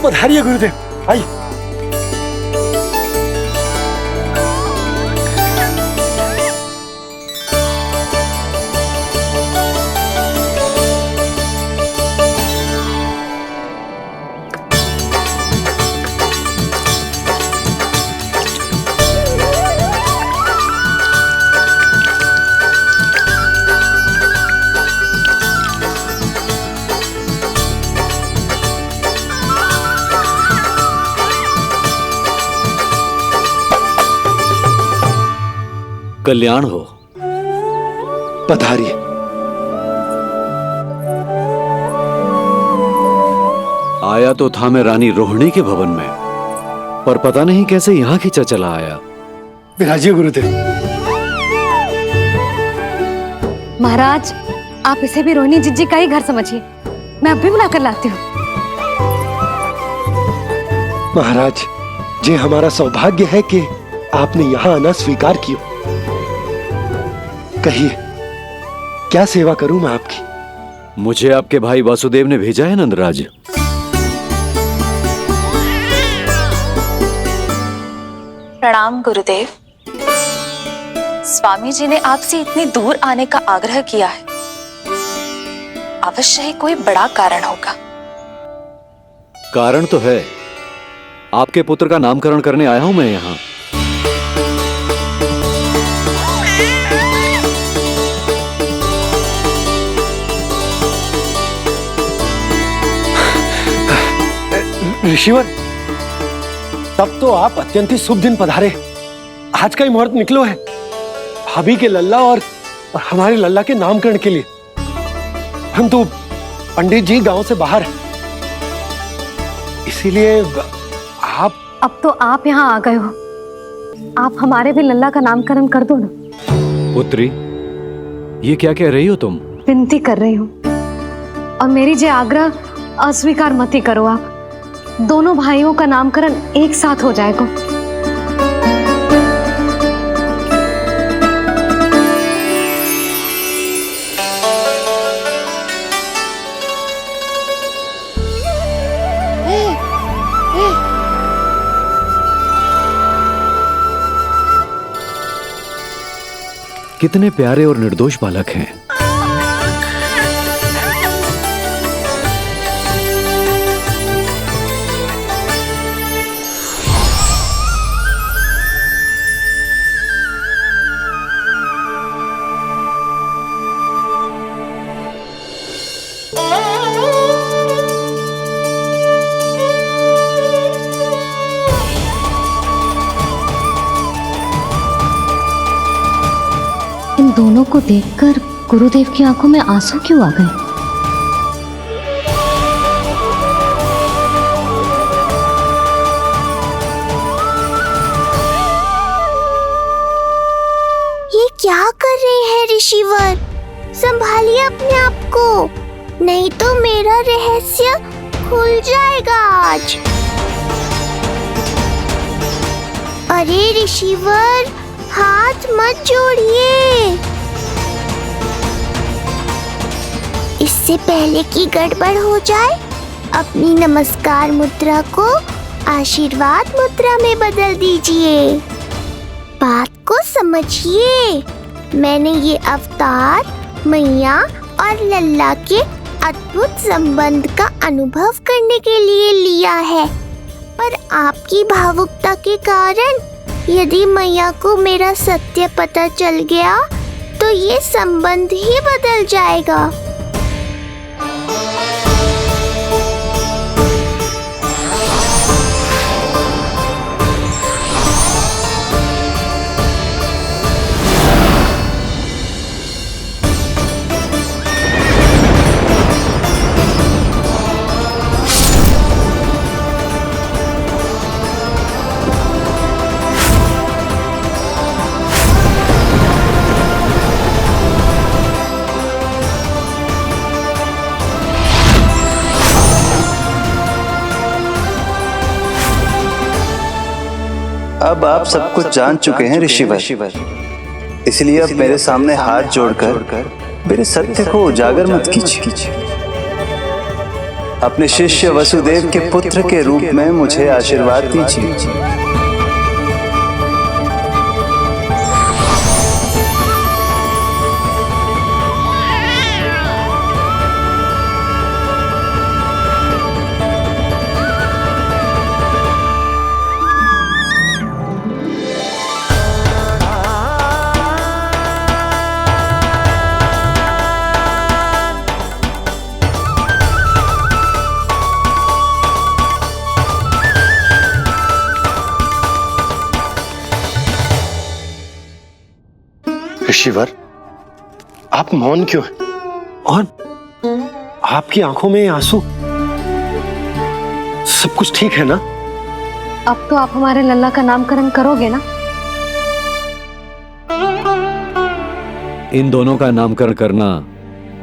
पधारिए गुरुदेव, आइए। कल्याण हो। पधारिए। आया तो था मैं रानी रोहिणी के भवन में, पर पता नहीं कैसे यहाँ खींचा चला आया। विराजिए गुरुदेव। महाराज, आप इसे भी रोहिणी जिज्जी का ही घर समझिए, मैं अब भी बुला कर लाती हूँ। महाराज, ये हमारा सौभाग्य है कि आपने यहाँ आना स्वीकार किया। कहिए, क्या सेवा करूं मैं आपकी? मुझे आपके भाई वासुदेव ने भेजा है नंदराज। प्रणाम गुरुदेव। स्वामी जी ने आपसे इतनी दूर आने का आग्रह किया है, अवश्य ही कोई बड़ा कारण होगा। कारण तो है, आपके पुत्र का नामकरण करने आया हूं मैं यहाँ। ऋषिवर, तब तो आप अत्यंत ही शुभ दिन पधारे। आज का ही मुहूर्त निकलो है भाभी के लल्ला और हमारे लल्ला के नामकरण के लिए। हम तो पंडित जी गांव से बाहर हैं, इसीलिए आप। अब तो आप यहाँ आ गए हो, आप हमारे भी लल्ला का नामकरण कर दो ना। पुत्री, ये क्या कह रही हो तुम? विनती कर रही हूँ, और मेरी जे आग्रह अस्वीकार मत ही करो। आप दोनों भाइयों का नामकरण एक साथ हो जाएगा। कितने प्यारे और निर्दोष बालक हैं। इन दोनों को देखकर गुरुदेव की आंखों में आंसू क्यों आ गए? ये क्या कर रहे हैं ऋषिवर? संभालिए अपने आप को, नहीं तो मेरा रहस्य खुल जाएगा आज। अरे ऋषिवर, हाथ मत जोड़िए। इससे पहले कि गड़बड़ हो जाए, अपनी नमस्कार मुद्रा को आशीर्वाद मुद्रा में बदल दीजिए। बात को समझिए, मैंने ये अवतार मैया और लल्ला के अद्भुत संबंध का अनुभव करने के लिए लिया है, पर आपकी भावुकता के कारण यदि मैया को मेरा सत्य पता चल गया तो ये संबंध ही बदल जाएगा। अब आप सब कुछ जान चुके हैं ऋषिवर, इसलिए अब मेरे सामने हाथ जोड़कर मेरे सत्य को उजागर मत कीजिए। अपने शिष्य वसुदेव के पुत्र के रूप में मुझे आशीर्वाद दीजिए। ऋषिवर, आप मौन क्यों हैं? और आपकी आंखों में आंसू, सब कुछ ठीक है ना? अब तो आप हमारे लल्ला का नामकरण करोगे ना? इन दोनों का नामकरण करना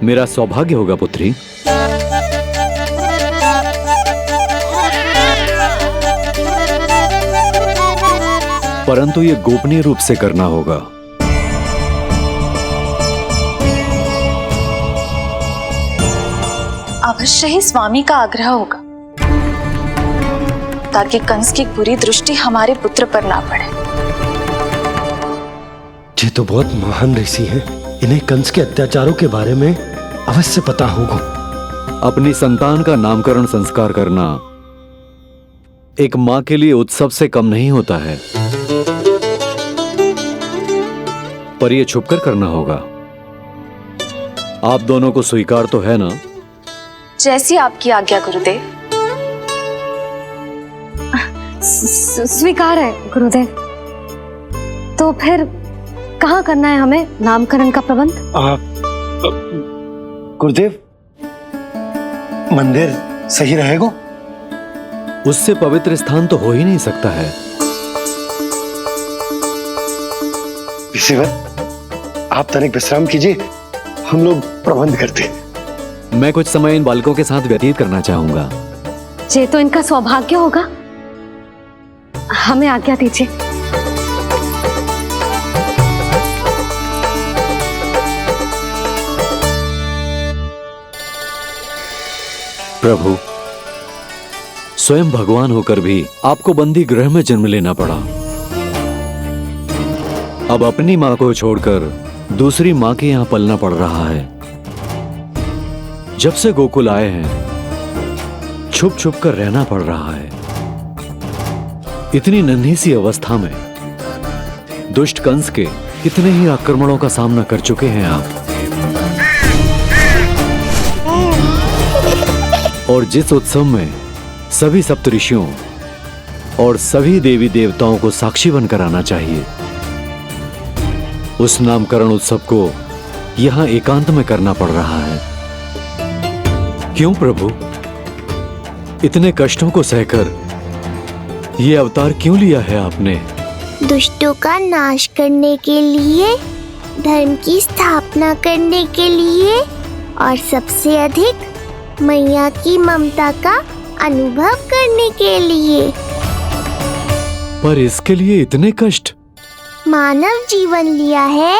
मेरा सौभाग्य होगा पुत्री। परंतु ये गोपनीय रूप से करना होगा। अवश्य ही स्वामी का आग्रह होगा, ताकि कंस की बुरी दृष्टि हमारे पुत्र पर ना पड़े। ये तो बहुत महान ऋषि हैं, इन्हें कंस के अत्याचारों के बारे में अवश्य पता होगा। अपनी संतान का नामकरण संस्कार करना एक मां के लिए उत्सव से कम नहीं होता है, पर यह छुपकर करना होगा। आप दोनों को स्वीकार तो है ना? जैसी आपकी आज्ञा गुरुदेव। स्वीकार है गुरुदेव। तो फिर कहाँ करना है हमें नामकरण का प्रबंध? गुरुदेव, मंदिर सही रहेगा? उससे पवित्र स्थान तो हो ही नहीं सकता है। ऋषिवर, आप तनिक विश्राम कीजिए, हम लोग प्रबंध करते हैं। मैं कुछ समय इन बालकों के साथ व्यतीत करना चाहूंगा। ये तो इनका सौभाग्य होगा। हमें आज्ञा दीजिए। प्रभु, स्वयं भगवान होकर भी आपको बंदी गृह में जन्म लेना पड़ा। अब अपनी मां को छोड़कर दूसरी मां के यहां पलना पड़ रहा है। जब से गोकुल आए हैं छुप छुप कर रहना पड़ रहा है। इतनी नन्ही सी अवस्था में दुष्ट कंस के कितने ही आक्रमणों का सामना कर चुके हैं आप। और जिस उत्सव में सभी सप्तऋषियों और सभी देवी देवताओं को साक्षी बनकर आना चाहिए, उस नामकरण उत्सव को यहां एकांत में करना पड़ रहा है। क्यों प्रभु, इतने कष्टों को सहकर ये अवतार क्यों लिया है आपने? दुष्टों का नाश करने के लिए, धर्म की स्थापना करने के लिए और सबसे अधिक मैया की ममता का अनुभव करने के लिए। पर इसके लिए इतने कष्ट? मानव जीवन लिया है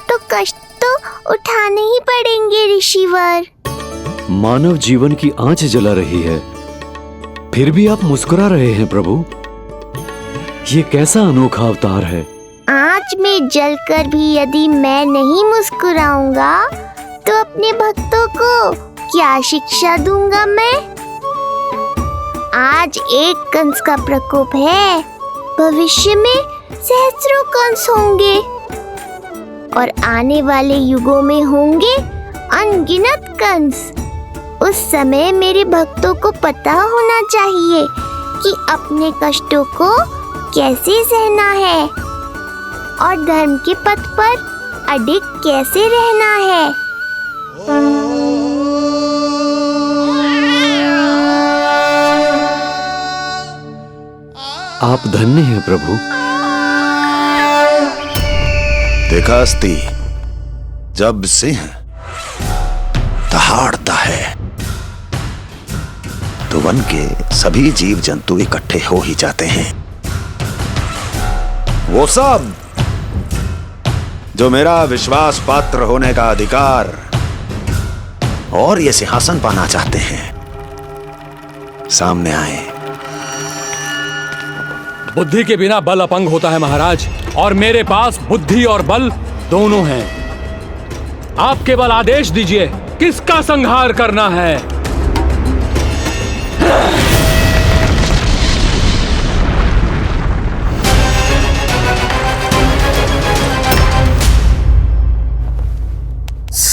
तो कष्ट तो उठाने ही पड़ेंगे ऋषिवर। मानव जीवन की आंच जला रही है, फिर भी आप मुस्कुरा रहे हैं प्रभु। ये कैसा अनोखा अवतार है। आंच में जलकर भी यदि मैं नहीं मुस्कुराऊंगा तो अपने भक्तों को क्या शिक्षा दूंगा मैं? आज एक कंस का प्रकोप है, भविष्य में सहस्रों कंस होंगे और आने वाले युगों में होंगे अनगिनत कंस। उस समय मेरे भक्तों को पता होना चाहिए कि अपने कष्टों को कैसे सहना है और धर्म के पथ पर अडिग कैसे रहना है। आप धन्य हैं प्रभु। देखा अस्ति, जब सिंह दहाड़ता है तो वन के सभी जीव जंतु इकट्ठे हो ही जाते हैं। वो सब जो मेरा विश्वास पात्र होने का अधिकार और ये सिंहासन पाना चाहते हैं, सामने आए। बुद्धि के बिना बल अपंग होता है महाराज, और मेरे पास बुद्धि और बल दोनों हैं। आप केवल आदेश दीजिए किसका संहार करना है।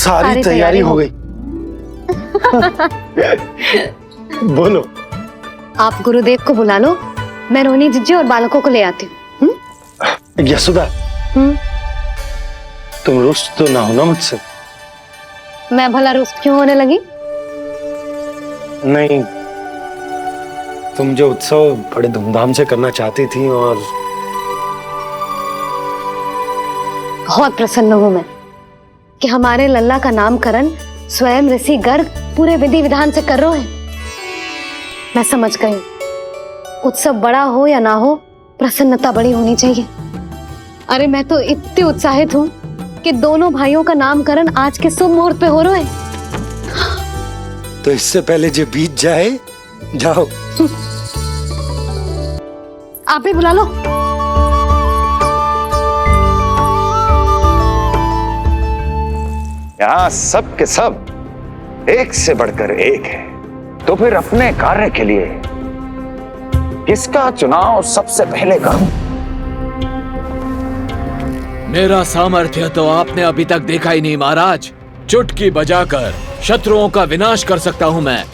सारी तैयारी हो गई। बोलो। आप गुरुदेव को बुला लो, मैं रोनी जीजी और बालकों को ले आती हूँ। यशोदा, तुम रुष्ट तो ना हो ना मुझसे? मैं भला रुष्ट क्यों होने लगी? नहीं, तुम जो उत्सव बड़े धूमधाम से करना चाहती थी और बहुत प्रसन्न हूँ मैं कि हमारे लल्ला का नामकरण स्वयं ऋषि गर्ग पूरे विधि विधान से कर रहे हैं। मैं समझ गई, उत्सव बड़ा हो या ना हो, प्रसन्नता बड़ी होनी चाहिए। अरे मैं तो इतनी उत्साहित हूँ कि दोनों भाइयों का नामकरण आज के शुभ मुहूर्त पे हो रहा है। तो इससे पहले जो बीत जाए, जाओ। आप भी बुला लो। यहाँ सब के सब एक से बढ़कर एक है, तो फिर अपने कार्य के लिए किसका चुनाव सबसे पहले करूं? मेरा सामर्थ्य तो आपने अभी तक देखा ही नहीं महाराज। चुटकी बजाकर शत्रुओं का विनाश कर सकता हूं मैं।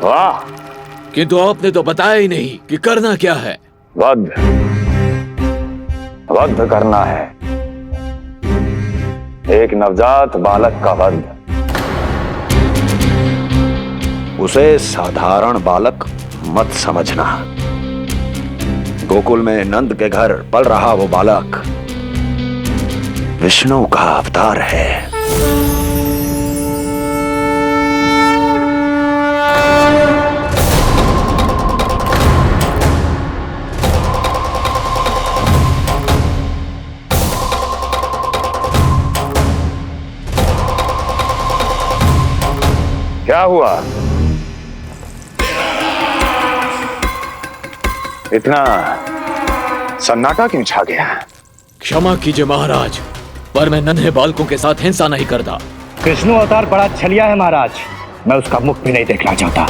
वाह! किंतु आपने तो बताया ही नहीं कि करना क्या है। वध करना है, एक नवजात बालक का वध। उसे साधारण बालक मत समझना। गोकुल में नंद के घर पल रहा वो बालक विष्णु का अवतार है। क्या हुआ? इतना सन्नाटा क्यों छा गया? क्षमा कीजिए महाराज, पर मैं नन्हे बालकों के साथ हिंसा नहीं करता। विष्णु अवतार बड़ा छलिया है महाराज, मैं उसका मुख भी नहीं देखना चाहता।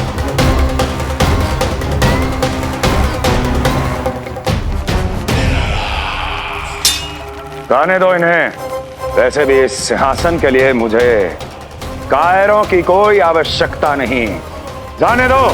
जाने दो इन्हें। वैसे भी इस सिंहासन के लिए मुझे कायरों की कोई आवश्यकता नहीं। जाने दो।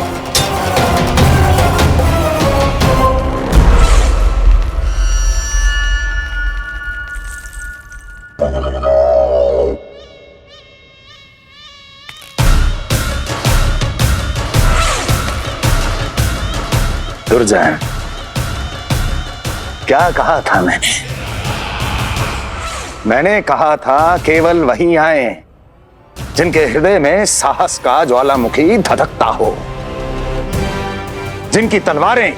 दुर्जय, क्या कहा था मैंने कहा था केवल वही आए जिनके हृदय में साहस का ज्वालामुखी धधकता हो, जिनकी तलवारें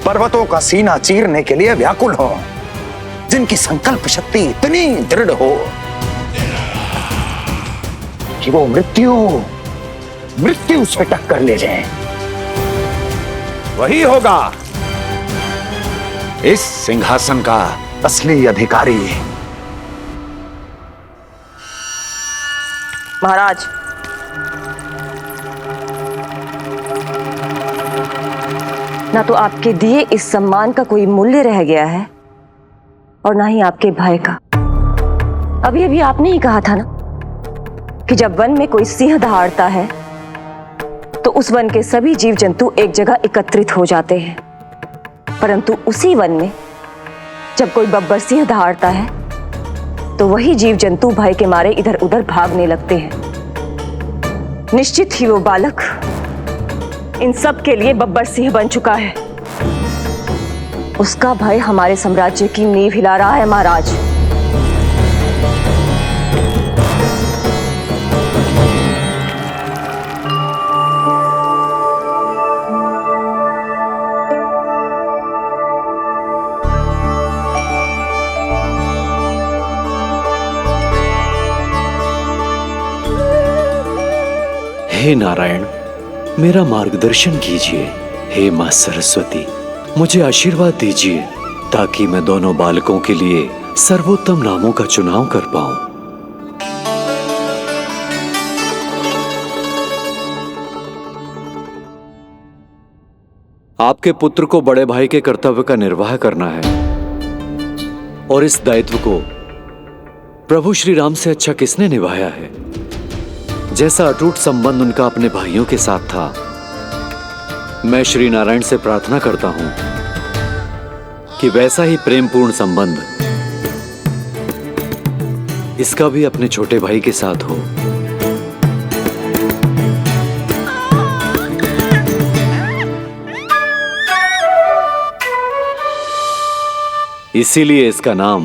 पर्वतों का सीना चीरने के लिए व्याकुल हो, जिनकी संकल्प शक्ति इतनी दृढ़ हो कि वो मृत्यु से टक्कर ले जाए। वही होगा इस सिंहासन का असली अधिकारी। महाराज, ना तो आपके दिए इस सम्मान का कोई मूल्य रह गया है और ना ही आपके भय का। अभी आपने ही कहा था ना कि जब वन में कोई सिंह दहाड़ता है तो उस वन के सभी जीव जंतु एक जगह एकत्रित हो जाते हैं, परंतु उसी वन में जब कोई बब्बर सिंह दहाड़ता है तो वही जीव जंतु भय के मारे इधर उधर भागने लगते हैं। निश्चित ही वो बालक इन सब के लिए बब्बर सिंह बन चुका है। उसका भय हमारे साम्राज्य की नींव हिला रहा है महाराज। हे नारायण, मेरा मार्गदर्शन कीजिए। हे मां सरस्वती, मुझे आशीर्वाद दीजिए ताकि मैं दोनों बालकों के लिए सर्वोत्तम नामों का चुनाव कर पाऊं। आपके पुत्र को बड़े भाई के कर्तव्य का निर्वाह करना है और इस दायित्व को प्रभु श्री राम से अच्छा किसने निभाया है? जैसा अटूट संबंध उनका अपने भाइयों के साथ था, मैं श्री नारायण से प्रार्थना करता हूं कि वैसा ही प्रेमपूर्ण संबंध इसका भी अपने छोटे भाई के साथ हो। इसीलिए इसका नाम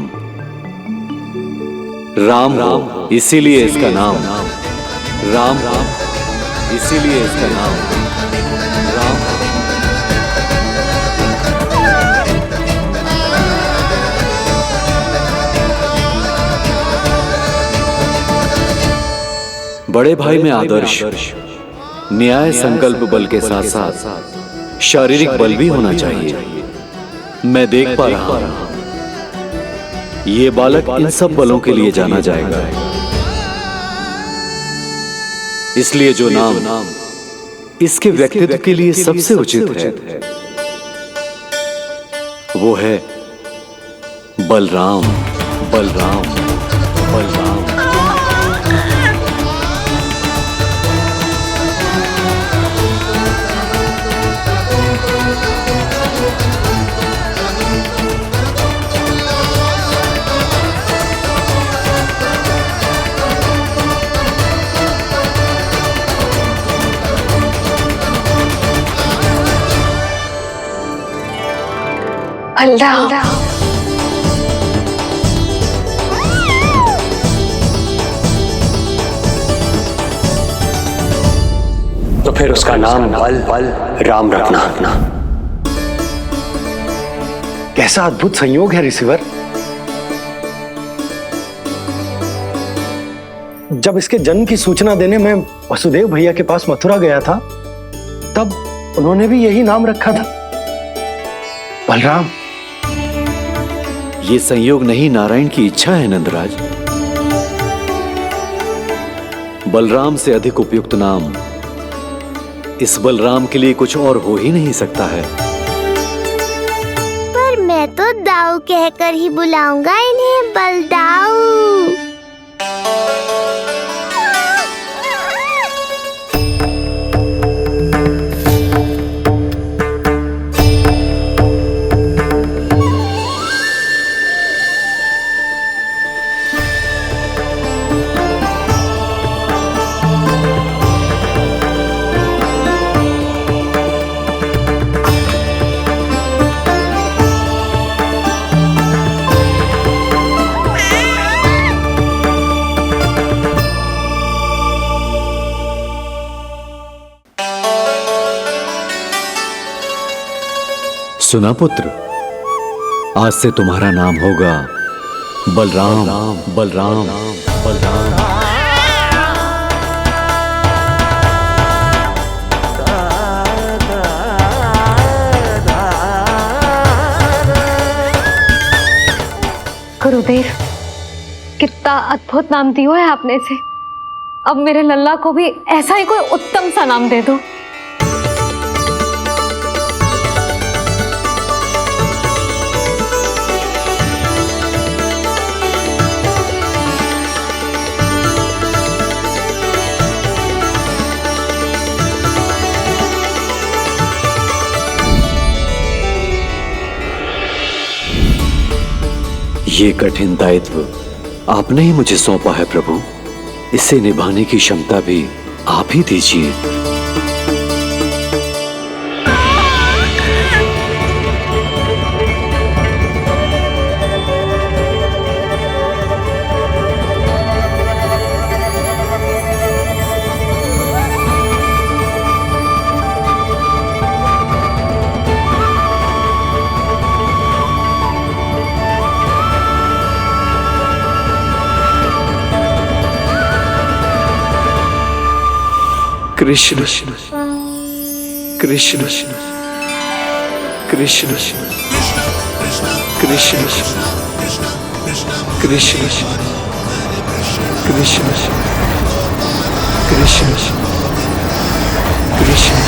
राम हो। इसीलिए इसका नाम राम, इसीलिए इसका नाम राम। बड़े भाई में आदर्श, न्याय, संकल्प बल के साथ साथ शारीरिक बल भी होना चाहिए। मैं देख पा रहा हूं ये बालक इन सब बलों के लिए जाना जाएगा। इसलिए जो नाम इसके व्यक्तित्व के लिए सबसे उचित है वो है बलराम। बलराम, बलराम। बलराम। तो फिर उसका नाम बल राम रखना। कैसा अद्भुत संयोग है रिसीवर। जब इसके जन्म की सूचना देने मैं वसुदेव भैया के पास मथुरा गया था, तब उन्होंने भी यही नाम रखा था, बलराम। ये संयोग नहीं, नारायण की इच्छा है नंदराज। बलराम से अधिक उपयुक्त नाम इस बलराम के लिए कुछ और हो ही नहीं सकता है। पर मैं तो दाऊ कहकर ही बुलाऊंगा इन्हें, बलदाऊ। सुना पुत्र, आज से तुम्हारा नाम होगा बलराम। बलराम, बलराम। गुरुदेव, कितना अद्भुत नाम दिया है आपने इसे। अब मेरे लल्ला को भी ऐसा ही कोई उत्तम सा नाम दे दो। ये कठिन दायित्व आपने ही मुझे सौंपा है प्रभु, इसे निभाने की क्षमता भी आप ही दीजिए। कृष्ण कृष्ण कृष्ण कृष्ण कृष्ण कृष्ण कृष्ण कृष्ण।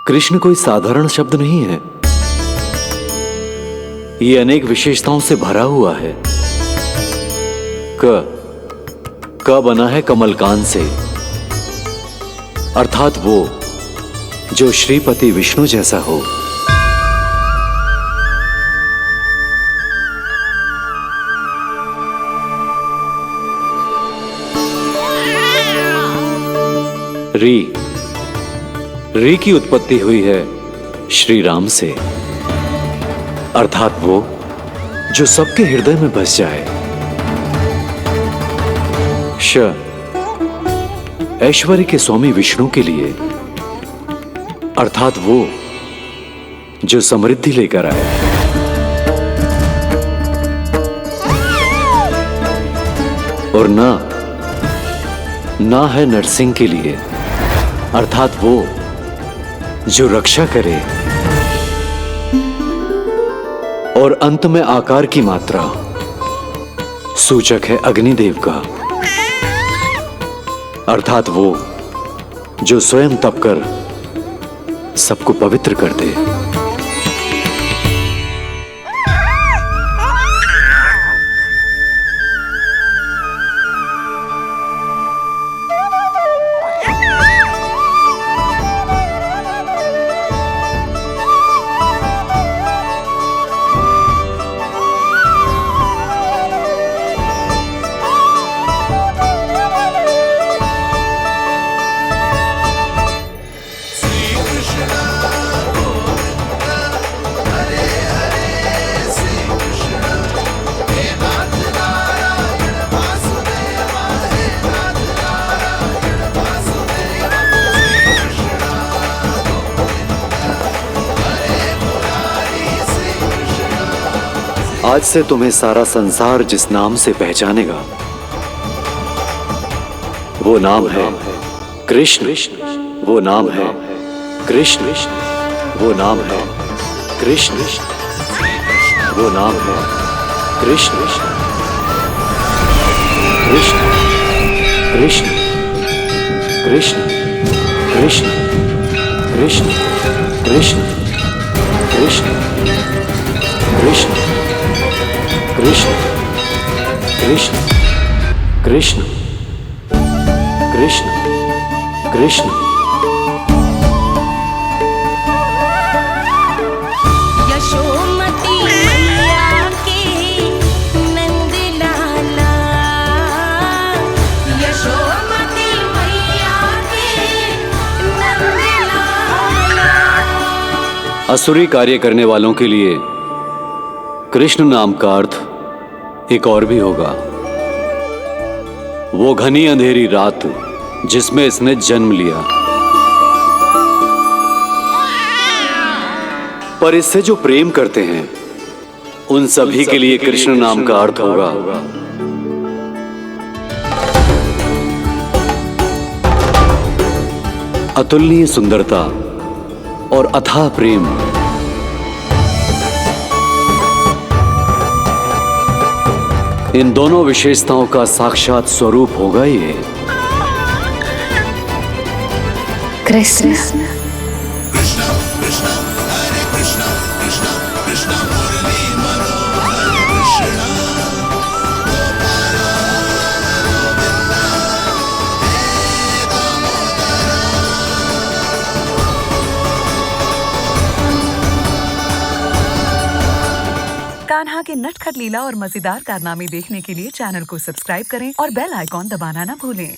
कृष्ण कोई साधारण शब्द नहीं है, ये अनेक विशेषताओं से भरा हुआ है। क बना है कमलकांत से, अर्थात वो जो श्रीपति विष्णु जैसा हो। री की उत्पत्ति हुई है श्री राम से, अर्थात वो जो सबके हृदय में बस जाए। ऐश्वर्य के स्वामी विष्णु के लिए, अर्थात वो जो समृद्धि लेकर आए। और ना है नरसिंह के लिए, अर्थात वो जो रक्षा करे। और अंत में आकार की मात्रा सूचक है अग्निदेव का, अर्थात वो जो स्वयं तप कर सबको पवित्र कर दे। आज से तुम्हें सारा संसार जिस नाम से पहचानेगा वो नाम है कृष्ण। वो नाम है कृष्ण। वो नाम है कृष्ण। वो नाम है कृष्ण। कृष्ण कृष्ण कृष्ण कृष्ण कृष्ण कृष्ण कृष्ण कृष्ण कृष्ण कृष्ण कृष्ण कृष्ण कृष्ण। यशोमती मैया के नंद लाला, यशोमती मैया के नंद लाला। असुरी कार्य करने वालों के लिए कृष्ण नाम का अर्थ एक और भी होगा। वो घनी अंधेरी रात जिसमें इसने जन्म लिया। पर इससे जो प्रेम करते हैं उन सभी के लिए कृष्ण नाम का अर्थ होगा अतुलनीय सुंदरता और अथाह प्रेम। इन दोनों विशेषताओं का साक्षात स्वरूप होगा ये कृष्ण। कान्हा के नटखट लीला और मजेदार कारनामे देखने के लिए चैनल को सब्सक्राइब करें और बेल आइकॉन दबाना ना भूलें।